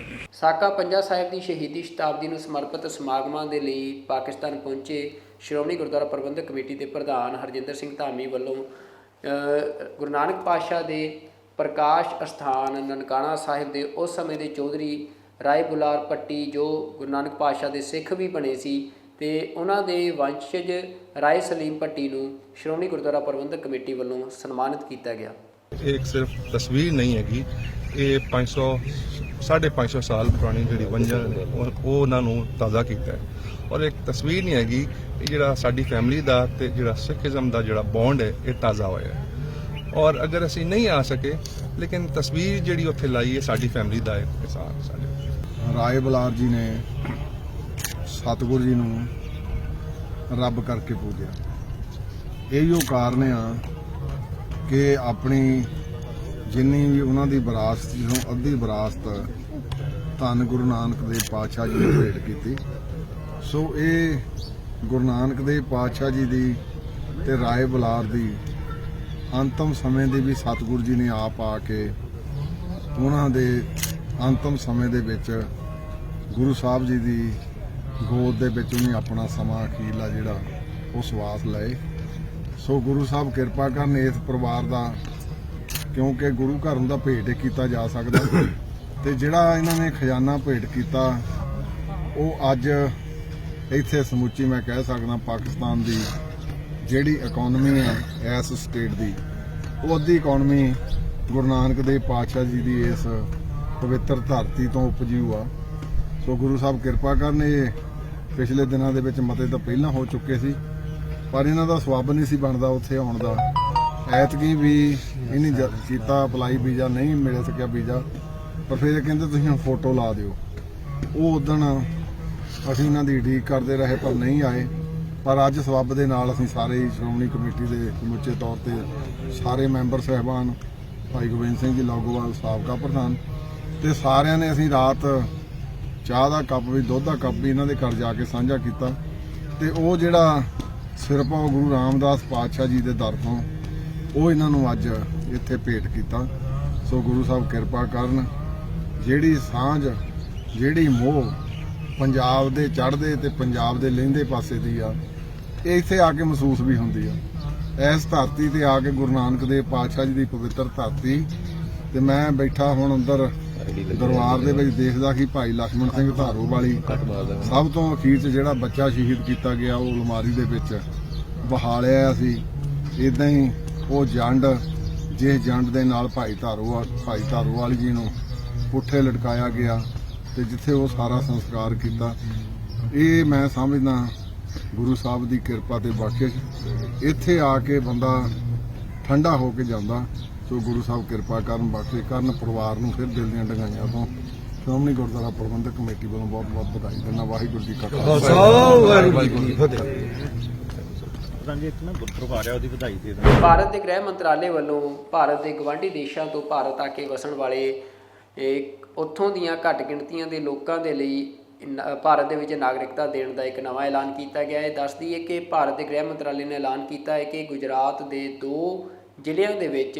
ਸਾਕਾ ਪੰਜਾ ਸਾਹਿਬ ਦੀ ਸ਼ਹੀਦੀ ਸ਼ਤਾਬਦੀ ਨੂੰ ਸਮਰਪਿਤ ਸਮਾਗਮਾਂ ਦੇ ਲਈ ਪਾਕਿਸਤਾਨ ਪਹੁੰਚੇ ਸ਼੍ਰੋਮਣੀ ਗੁਰਦੁਆਰਾ ਪ੍ਰਬੰਧਕ ਕਮੇਟੀ ਦੇ ਪ੍ਰਧਾਨ ਹਰਜਿੰਦਰ ਸਿੰਘ ਧਾਮੀ ਵੱਲੋਂ ਗੁਰੂ ਨਾਨਕ ਪਾਤਸ਼ਾਹ ਦੇ ਪ੍ਰਕਾਸ਼ ਅਸਥਾਨ ਨਨਕਾਣਾ ਸਾਹਿਬ ਦੇ ਉਸ ਸਮੇਂ ਦੇ ਚੌਧਰੀ ਰਾਏ ਬੁਲਾਰ ਪੱਟੀ ਜੋ ਗੁਰੂ ਨਾਨਕ ਪਾਤਸ਼ਾਹ ਦੇ ਸਿੱਖ ਵੀ ਬਣੇ ਸੀ ਤੇ ਉਹਨਾਂ ਦੇ ਵੰਸ਼ਜ ਰਾਏ ਸਲੀਮ ਪੱਟੀ ਨੂੰ ਸ਼੍ਰੋਮਣੀ ਗੁਰਦੁਆਰਾ ਪ੍ਰਬੰਧਕ ਕਮੇਟੀ ਵੱਲੋਂ ਸਨਮਾਨਿਤ ਕੀਤਾ ਗਿਆ। ਇਹ ਇੱਕ ਸਿਰਫ ਤਸਵੀਰ ਨਹੀਂ ਹੈਗੀ, ਇਹ 550 ਸਾਲ ਪੁਰਾਣੀ ਜਿਹੜੀ ਵੰਜਾ ਉਹ ਉਹਨਾਂ ਨੂੰ ਤਾਜ਼ਾ ਕੀਤਾ ਹੈ ਔਰ ਇੱਕ ਤਸਵੀਰ ਨਹੀਂ ਹੈਗੀ, ਇਹ ਜਿਹੜਾ ਸਾਡੀ ਫੈਮਿਲੀ ਦਾ ਤੇ ਜਿਹੜਾ ਸਿੱਖੀਜ਼ਮ ਦਾ ਜਿਹੜਾ ਬੌਂਡ ਹੈ ਇਹ ਤਾਜ਼ਾ ਹੋਇਆ ਹੈ। ਔਰ ਅਗਰ ਅਸੀਂ ਨਹੀਂ ਆ ਸਕੇ ਲੇਕਿਨ ਤਸਵੀਰ ਜਿਹੜੀ ਉੱਥੇ ਲਾਈ ਹੈ ਸਾਡੀ ਫੈਮਿਲੀ ਦਾ ਹੈ। ਕਿਸਾਨ ਸਾਡੇ ਰਾਏ ਬੁਲਾਰ ਜੀ ਨੇ ਸਤਿਗੁਰੂ ਜੀ ਨੂੰ ਰੱਬ ਕਰਕੇ ਪੂਜਿਆ। ਇਹੋ ਕਾਰਨ ਆ ਕਿ ਆਪਣੀ ਜਿੰਨੀ ਵੀ ਉਹਨਾਂ ਦੀ ਵਿਰਾਸਤ ਜਿਹਨੂੰ ਅੱਧੀ ਵਿਰਾਸਤ ਧੰਨ ਗੁਰੂ ਨਾਨਕ ਦੇਵ ਪਾਤਸ਼ਾਹ ਜੀ ਨੇ ਭੇਟ ਕੀਤੀ। ਸੋ ਇਹ ਗੁਰੂ ਨਾਨਕ ਦੇਵ ਪਾਤਸ਼ਾਹ ਜੀ ਦੀ ਤੇ ਰਾਏ ਬੁਲਾਰ ਦੀ ਅੰਤਮ ਸਮੇਂ ਦੇ ਵੀ ਸਤਿਗੁਰੂ ਜੀ ਨੇ ਆਪ ਆ ਕੇ ਉਹਨਾਂ ਦੇ ਅੰਤਮ ਸਮੇਂ ਦੇ ਵਿੱਚ ਗੁਰੂ ਸਾਹਿਬ ਜੀ ਦੀ ਗੋਦ ਦੇ ਵਿੱਚ ਉਹਨੇ ਆਪਣਾ ਸਮਾਂ ਅਖੀਰਲਾ ਜਿਹੜਾ ਉਹ ਸਵਾਸ ਲਏ। ਸੋ ਗੁਰੂ ਸਾਹਿਬ ਕਿਰਪਾ ਕਰਨ ਇਸ ਪਰਿਵਾਰ ਦਾ, ਕਿਉਂਕਿ ਗੁਰੂ ਘਰ ਨੂੰ ਤਾਂ ਭੇਟ ਕੀਤਾ ਜਾ ਸਕਦਾ ਤੇ ਜਿਹੜਾ ਇਹਨਾਂ ਨੇ ਖਜ਼ਾਨਾ ਭੇਟ ਕੀਤਾ ਉਹ ਅੱਜ ਇੱਥੇ ਸਮੁੱਚੀ ਮੈਂ ਕਹਿ ਸਕਦਾ ਪਾਕਿਸਤਾਨ ਦੀ ਜਿਹੜੀ ਇਕਨੋਮੀ ਹੈ ਇਸ ਸਟੇਟ ਦੀ ਉਹ ਅੱਧੀ ਇਕਨੋਮੀ ਗੁਰੂ ਨਾਨਕ ਦੇਵ ਪਾਤਸ਼ਾਹ ਜੀ ਦੀ ਇਸ ਪਵਿੱਤਰ ਧਰਤੀ ਤੋਂ ਉਪਜੀਊ ਆ। ਸੋ ਗੁਰੂ ਸਾਹਿਬ ਕਿਰਪਾ ਕਰਨ, ਇਹ ਪਿਛਲੇ ਦਿਨਾਂ ਦੇ ਵਿੱਚ ਮਤੇ ਤਾਂ ਪਹਿਲਾਂ ਹੋ ਚੁੱਕੇ ਸੀ ਪਰ ਇਹਨਾਂ ਦਾ ਸਵਾਬ ਨਹੀਂ ਸੀ ਬਣਦਾ ਉੱਥੇ ਆਉਣ ਦਾ। ਐਤਕੀ ਵੀ ਇਹਨੇ ਕੀਤਾ ਅਪਲਾਈ, ਵੀਜ਼ਾ ਨਹੀਂ ਮਿਲ ਸਕਿਆ ਵੀਜ਼ਾ, ਪਰ ਫਿਰ ਇਹ ਕਹਿੰਦੇ ਤੁਸੀਂ ਹੁਣ ਫੋਟੋ ਲਾ ਦਿਓ। ਉਹ ਉਦਣ ਅਸੀਂ ਇਹਨਾਂ ਦੀ ਉਡੀਕ ਕਰਦੇ ਰਹੇ ਪਰ ਨਹੀਂ ਆਏ। ਪਰ ਅੱਜ ਸਬੱਬ ਦੇ ਨਾਲ ਅਸੀਂ ਸਾਰੇ ਸ਼੍ਰੋਮਣੀ ਕਮੇਟੀ ਦੇ ਸਮੁੱਚੇ ਤੌਰ ਤੇ ਸਾਰੇ ਮੈਂਬਰ ਸਾਹਿਬਾਨ, ਭਾਈ ਗੋਬਿੰਦ ਸਿੰਘ ਜੀ ਲੌਂਗੋਵਾਲ ਸਾਬਕਾ ਪ੍ਰਧਾਨ ਤੇ ਸਾਰਿਆਂ ਨੇ ਅਸੀਂ ਰਾਤ ਚਾਹ ਦਾ ਕੱਪ ਵੀ, ਦੁੱਧ ਦਾ ਕੱਪ ਵੀ ਇਹਨਾਂ ਦੇ ਘਰ ਜਾ ਕੇ ਸਾਂਝਾ ਕੀਤਾ ਤੇ ਉਹ ਜਿਹੜਾ ਸਿਰਪਾ ਗੁਰੂ ਰਾਮਦਾਸ ਪਾਤਸ਼ਾਹ ਜੀ ਦੇ ਦਰ ਤੋਂ ਉਹ ਇਹਨਾਂ ਨੂੰ ਅੱਜ ਇੱਥੇ ਭੇਟ ਕੀਤਾ। ਸੋ ਗੁਰੂ ਸਾਹਿਬ ਕਿਰਪਾ ਕਰਨ। ਜਿਹੜੀ ਸਾਂਝ, ਜਿਹੜੀ ਮੋਹ ਪੰਜਾਬ ਦੇ ਚੜ੍ਹਦੇ ਤੇ ਪੰਜਾਬ ਦੇ ਲਹਿੰਦੇ ਪਾਸੇ ਦੀ ਆ, ਇਹ ਇੱਥੇ ਆ ਕੇ ਮਹਿਸੂਸ ਵੀ ਹੁੰਦੀ ਆ। ਇਸ ਧਰਤੀ ਤੇ ਆ ਕੇ ਗੁਰੂ ਨਾਨਕ ਦੇਵ ਪਾਤਸ਼ਾਹ ਜੀ ਦੀ ਪਵਿੱਤਰ ਧਰਤੀ ਤੇ ਮੈਂ ਬੈਠਾ ਹੁਣ ਅੰਦਰ ਦਰਬਾਰ ਦੇ ਵਿੱਚ ਦੇਖਦਾ ਕਿ ਭਾਈ ਲਖਮਣ ਸਿੰਘ ਧਾਰੋ ਵਾਲੀ ਸਭ ਤੋਂ ਅਖੀਰ 'ਚ ਜਿਹੜਾ ਬੱਚਾ ਸ਼ਹੀਦ ਕੀਤਾ ਗਿਆ ਉਹ ਅਲਮਾਰੀ ਦੇ ਵਿੱਚ ਬਹਾਲਿਆ ਸੀ। ਇਦਾਂ ਹੀ ਉਹ ਜੰਡ, ਜਿਸ ਜੰਡ ਦੇ ਨਾਲ ਭਾਈ ਧਾਰੋਵਾਲ ਜੀ ਨੂੰ ਪੁੱਠੇ ਲਟਕਾਇਆ ਗਿਆ ਤੇ ਜਿੱਥੇ ਉਹ ਸਾਰਾ ਸੰਸਕਾਰ ਕੀਤਾ, ਇਹ ਮੈਂ ਸਮਝਦਾ ਗੁਰੂ ਸਾਹਿਬ ਦੀ ਕਿਰਪਾ ਤੇ ਬਖਸ਼ਿਸ਼। ਇੱਥੇ ਆ ਕੇ ਬੰਦਾ ਠੰਡਾ ਹੋ ਕੇ ਜਾਂਦਾ। ਸੋ ਗੁਰੂ ਸਾਹਿਬ ਕਿਰਪਾ ਕਰਨ, ਬਖਸ਼ਿਸ਼ ਕਰਨ। ਪਰਿਵਾਰ ਨੂੰ ਫਿਰ ਦਿਲ ਦੀਆਂ ਡੰਗਾਈਆਂ ਤੋਂ ਸ਼੍ਰੋਮਣੀ ਗੁਰਦੁਆਰਾ ਪ੍ਰਬੰਧਕ ਕਮੇਟੀ ਵੱਲੋਂ ਬਹੁਤ ਬਹੁਤ ਵਧਾਈ ਦਿੰਦਾ। ਵਾਹਿਗੁਰੂ ਜੀ ਕਾ ਖਾਲਸਾ, ਵਾਹਿਗੁਰੂ ਜੀ ਕੀ ਫਤਿਹ। ਭਾਰਤ ਦੇ ਗ੍ਰਹਿ ਮੰਤਰਾਲੇ ਵੱਲੋਂ ਭਾਰਤ ਦੇ ਗਵਾਂਢੀ ਦੇਸ਼ਾਂ ਤੋਂ ਭਾਰਤ ਆ ਕੇ ਵਸਣ ਵਾਲੇ ਉੱਥੋਂ ਦੀਆਂ ਘੱਟ ਗਿਣਤੀਆਂ ਦੇ ਲੋਕਾਂ ਦੇ ਲਈ ਭਾਰਤ ਦੇ ਵਿੱਚ ਨਾਗਰਿਕਤਾ ਦੇਣ ਦਾ ਇੱਕ ਨਵਾਂ ਐਲਾਨ ਕੀਤਾ ਗਿਆ ਹੈ। ਦੱਸ ਦਈਏ ਕਿ ਭਾਰਤ ਦੇ ਗ੍ਰਹਿ ਮੰਤਰਾਲੇ ਨੇ ਐਲਾਨ ਕੀਤਾ ਹੈ ਕਿ ਗੁਜਰਾਤ ਦੇ 2 ਜ਼ਿਲ੍ਹਿਆਂ ਦੇ ਵਿੱਚ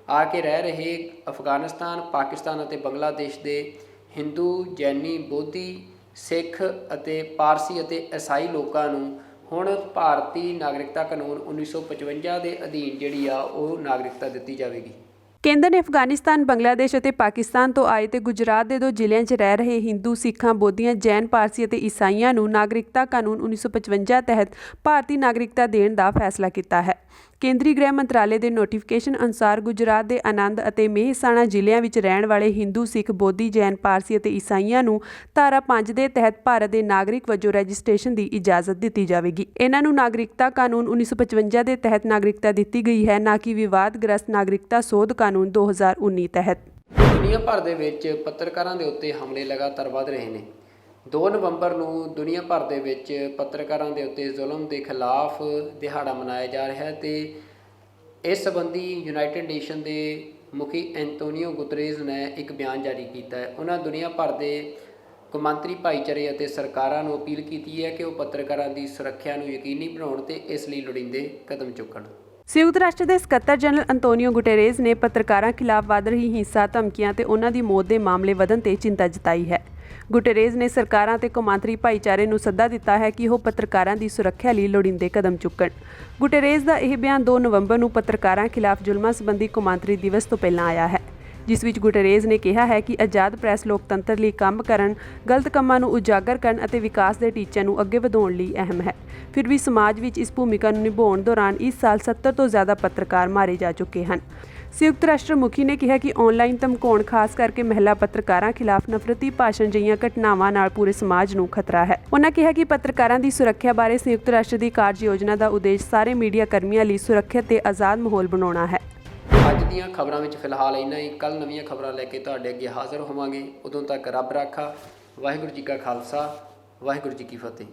ਆ ਕੇ ਰਹਿ ਰਹੇ ਅਫਗਾਨਿਸਤਾਨ, ਪਾਕਿਸਤਾਨ ਅਤੇ ਬੰਗਲਾਦੇਸ਼ ਦੇ ਹਿੰਦੂ, ਜੈਨੀ, ਬੋਧੀ, ਸਿੱਖ ਅਤੇ ਪਾਰਸੀ ਅਤੇ ਈਸਾਈ ਲੋਕਾਂ ਨੂੰ ਹੁਣ ਭਾਰਤੀ ਨਾਗਰਿਕਤਾ ਕਾਨੂੰਨ 1955 ਦੇ ਅਧੀਨ ਜਿਹੜੀ ਆ ਉਹ ਨਾਗਰਿਕਤਾ ਦਿੱਤੀ ਜਾਵੇਗੀ। ਕੇਂਦਰ ਨੇ ਅਫਗਾਨਿਸਤਾਨ, ਬੰਗਲਾਦੇਸ਼ ਅਤੇ ਪਾਕਿਸਤਾਨ ਤੋਂ ਆਏ ਤੇ ਗੁਜਰਾਤ ਦੇ 2 ਜ਼ਿਲ੍ਹਿਆਂ 'ਚ ਰਹਿ ਰਹੇ ਹਿੰਦੂ, ਸਿੱਖਾਂ, ਬੋਧੀਆਂ, ਜੈਨ, ਪਾਰਸੀ ਅਤੇ ਈਸਾਈਆਂ ਨੂੰ ਨਾਗਰਿਕਤਾ ਕਾਨੂੰਨ 1955 ਤਹਿਤ ਭਾਰਤੀ ਨਾਗਰਿਕਤਾ ਦੇਣ ਦਾ ਫੈਸਲਾ ਕੀਤਾ ਹੈ। ਕੇਂਦਰੀ ਗ੍ਰਹਿ ਮੰਤਰਾਲੇ ਦੇ ਨੋਟੀਫਿਕੇਸ਼ਨ ਅਨੁਸਾਰ ਗੁਜਰਾਤ ਦੇ ਆਨੰਦ ਅਤੇ ਮਹਿਸਾਣਾ ਜ਼ਿਲ੍ਹਿਆਂ ਵਿੱਚ ਰਹਿਣ ਵਾਲੇ ਹਿੰਦੂ, ਸਿੱਖ, ਬੋਧੀ, ਜੈਨ, ਪਾਰਸੀ ਅਤੇ ਈਸਾਈਆਂ ਨੂੰ ਧਾਰਾ 5 ਦੇ ਤਹਿਤ ਭਾਰਤ ਦੇ ਨਾਗਰਿਕ ਵਜੋਂ ਰਜਿਸਟ੍ਰੇਸ਼ਨ ਦੀ ਇਜਾਜ਼ਤ ਦਿੱਤੀ ਜਾਵੇਗੀ। ਇਹਨਾਂ ਨੂੰ ਨਾਗਰਿਕਤਾ ਕਾਨੂੰਨ 1955 ਦੇ ਤਹਿਤ ਨਾਗਰਿਕਤਾ ਦਿੱਤੀ ਗਈ ਹੈ, ਨਾ ਕਿ ਵਿਵਾਦਗ੍ਰਸਤ ਨਾਗਰਿਕਤਾ ਸੋਧ ਕਾਨੂੰਨ 2019 ਤਹਿਤ। ਦੁਨੀਆ ਭਰ ਦੇ ਵਿੱਚ ਪੱਤਰਕਾਰਾਂ ਦੇ ਉੱਤੇ ਹਮਲੇ ਲਗਾਤਾਰ ਵੱਧ ਰਹੇ ਨੇ। 2 ਨਵੰਬਰ ਨੂੰ ਦੁਨੀਆ ਭਰ ਦੇ ਵਿੱਚ ਪੱਤਰਕਾਰਾਂ ਦੇ ਉੱਤੇ ਜ਼ੁਲਮ ਦੇ ਖਿਲਾਫ ਦਿਹਾੜਾ ਮਨਾਇਆ ਜਾ ਰਿਹਾ ਹੈ ਤੇ ਇਸ ਸੰਬੰਧੀ ਯੂਨਾਈਟਿਡ ਨੇਸ਼ਨ ਦੇ ਮੁਖੀ ਐਂਟੋਨੀਓ ਗੁਤਰੇਜ਼ ਨੇ ਇੱਕ ਬਿਆਨ ਜਾਰੀ ਕੀਤਾ ਹੈ। ਉਹਨਾਂ ਦੁਨੀਆ ਭਰ ਦੇ ਕੌਮਾਂਤਰੀ ਭਾਈਚਾਰੇ ਅਤੇ ਸਰਕਾਰਾਂ ਨੂੰ ਅਪੀਲ ਕੀਤੀ ਹੈ ਕਿ ਉਹ ਪੱਤਰਕਾਰਾਂ ਦੀ ਸੁਰੱਖਿਆ ਨੂੰ ਯਕੀਨੀ ਬਣਾਉਣ ਤੇ ਇਸ ਲਈ ਲੋੜੀਂਦੇ ਕਦਮ ਚੁੱਕਣ। ਸੰਯੁਕਤ ਰਾਸ਼ਟਰ ਦੇ ਸਕੱਤਰ ਜਨਰਲ ਅੰਤੋਨੀਓ ਗੁਟੇਰੇਜ਼ ਨੇ ਪੱਤਰਕਾਰਾਂ ਖਿਲਾਫ ਵੱਧ ਰਹੀ ਹਿੰਸਾ, ਧਮਕੀਆਂ ਤੇ ਉਹਨਾਂ ਦੀ ਮੌਤ ਦੇ ਮਾਮਲੇ ਵਧਣ ਤੇ ਚਿੰਤਾ ਜਤਾਈ ਹੈ। ਗੁਟੇਰੇਜ਼ ਨੇ ਸਰਕਾਰਾਂ ਤੇ ਕੌਮਾਂਤਰੀ ਭਾਈਚਾਰੇ ਨੂੰ ਸੱਦਾ ਦਿੱਤਾ ਹੈ ਕਿ ਉਹ ਪੱਤਰਕਾਰਾਂ ਦੀ ਸੁਰੱਖਿਆ ਲਈ ਲੋੜੀਂਦੇ ਕਦਮ ਚੁੱਕਣ। ਗੁਟੇਰੇਜ਼ ਦਾ ਇਹ ਬਿਆਨ 2 ਨਵੰਬਰ ਨੂੰ ਪੱਤਰਕਾਰਾਂ ਖਿਲਾਫ ਜ਼ੁਲਮਾਂ ਸੰਬੰਧੀ ਕੌਮਾਂਤਰੀ ਦਿਵਸ ਤੋਂ ਪਹਿਲਾਂ ਆਇਆ ਹੈ, ਜਿਸ ਵਿੱਚ ਗੁਟੇਰੇਜ਼ ਨੇ ਕਿਹਾ ਹੈ ਕਿ ਆਜ਼ਾਦ ਪ੍ਰੈਸ ਲੋਕਤੰਤਰ ਲਈ ਕੰਮ ਕਰਨ, ਗਲਤ ਕੰਮਾਂ ਨੂੰ ਉਜਾਗਰ ਕਰਨ ਅਤੇ ਵਿਕਾਸ ਦੇ ਟੀਚਿਆਂ ਨੂੰ ਅੱਗੇ ਵਧਾਉਣ ਲਈ ਅਹਿਮ ਹੈ। ਫਿਰ ਵੀ ਸਮਾਜ ਵਿੱਚ ਇਸ ਭੂਮਿਕਾ ਨੂੰ ਨਿਭਾਉਣ ਦੌਰਾਨ ਇਸ ਸਾਲ 70 ਤੋਂ ਜ਼ਿਆਦਾ ਪੱਤਰਕਾਰ ਮਾਰੇ ਜਾ ਚੁੱਕੇ ਹਨ। ਸੰਯੁਕਤ ਰਾਸ਼ਟਰ ਮੁਖੀ ਨੇ ਕਿਹਾ ਕਿ ਆਨਲਾਈਨ ਧਮਕਾਉਣ, ਖਾਸ ਕਰਕੇ ਮਹਿਲਾ ਪੱਤਰਕਾਰਾਂ ਖਿਲਾਫ ਨਫ਼ਰਤੀ ਭਾਸ਼ਣ ਜਿਹੀਆਂ ਘਟਨਾਵਾਂ ਨਾਲ ਪੂਰੇ ਸਮਾਜ ਨੂੰ ਖਤਰਾ ਹੈ। ਉਨ੍ਹਾਂ ਕਿਹਾ ਕਿ ਪੱਤਰਕਾਰਾਂ ਦੀ ਸੁਰੱਖਿਆ ਬਾਰੇ ਸੰਯੁਕਤ ਰਾਸ਼ਟਰ ਦੀ ਕਾਰਜ ਯੋਜਨਾ ਦਾ ਉਦੇਸ਼ ਸਾਰੇ ਮੀਡੀਆ ਕਰਮੀਆਂ ਲਈ ਸੁਰੱਖਿਅਤ ਤੇ ਆਜ਼ਾਦ ਮਾਹੌਲ ਬਣਾਉਣਾ ਹੈ। ਅੱਜ ਦੀਆਂ ਖਬਰਾਂ ਵਿੱਚ ਫਿਲਹਾਲ ਇੰਨਾ ਹੀ। ਕੱਲ੍ਹ ਨਵੀਆਂ ਖਬਰਾਂ ਲੈ ਕੇ ਤੁਹਾਡੇ ਅੱਗੇ ਹਾਜ਼ਰ ਹੋਵਾਂਗੇ। ਉਦੋਂ ਤੱਕ ਰੱਬ ਰਾਖਾ। ਵਾਹਿਗੁਰੂ ਜੀ ਕਾ ਖਾਲਸਾ, ਵਾਹਿਗੁਰੂ ਜੀ ਕੀ ਫਤਿਹ।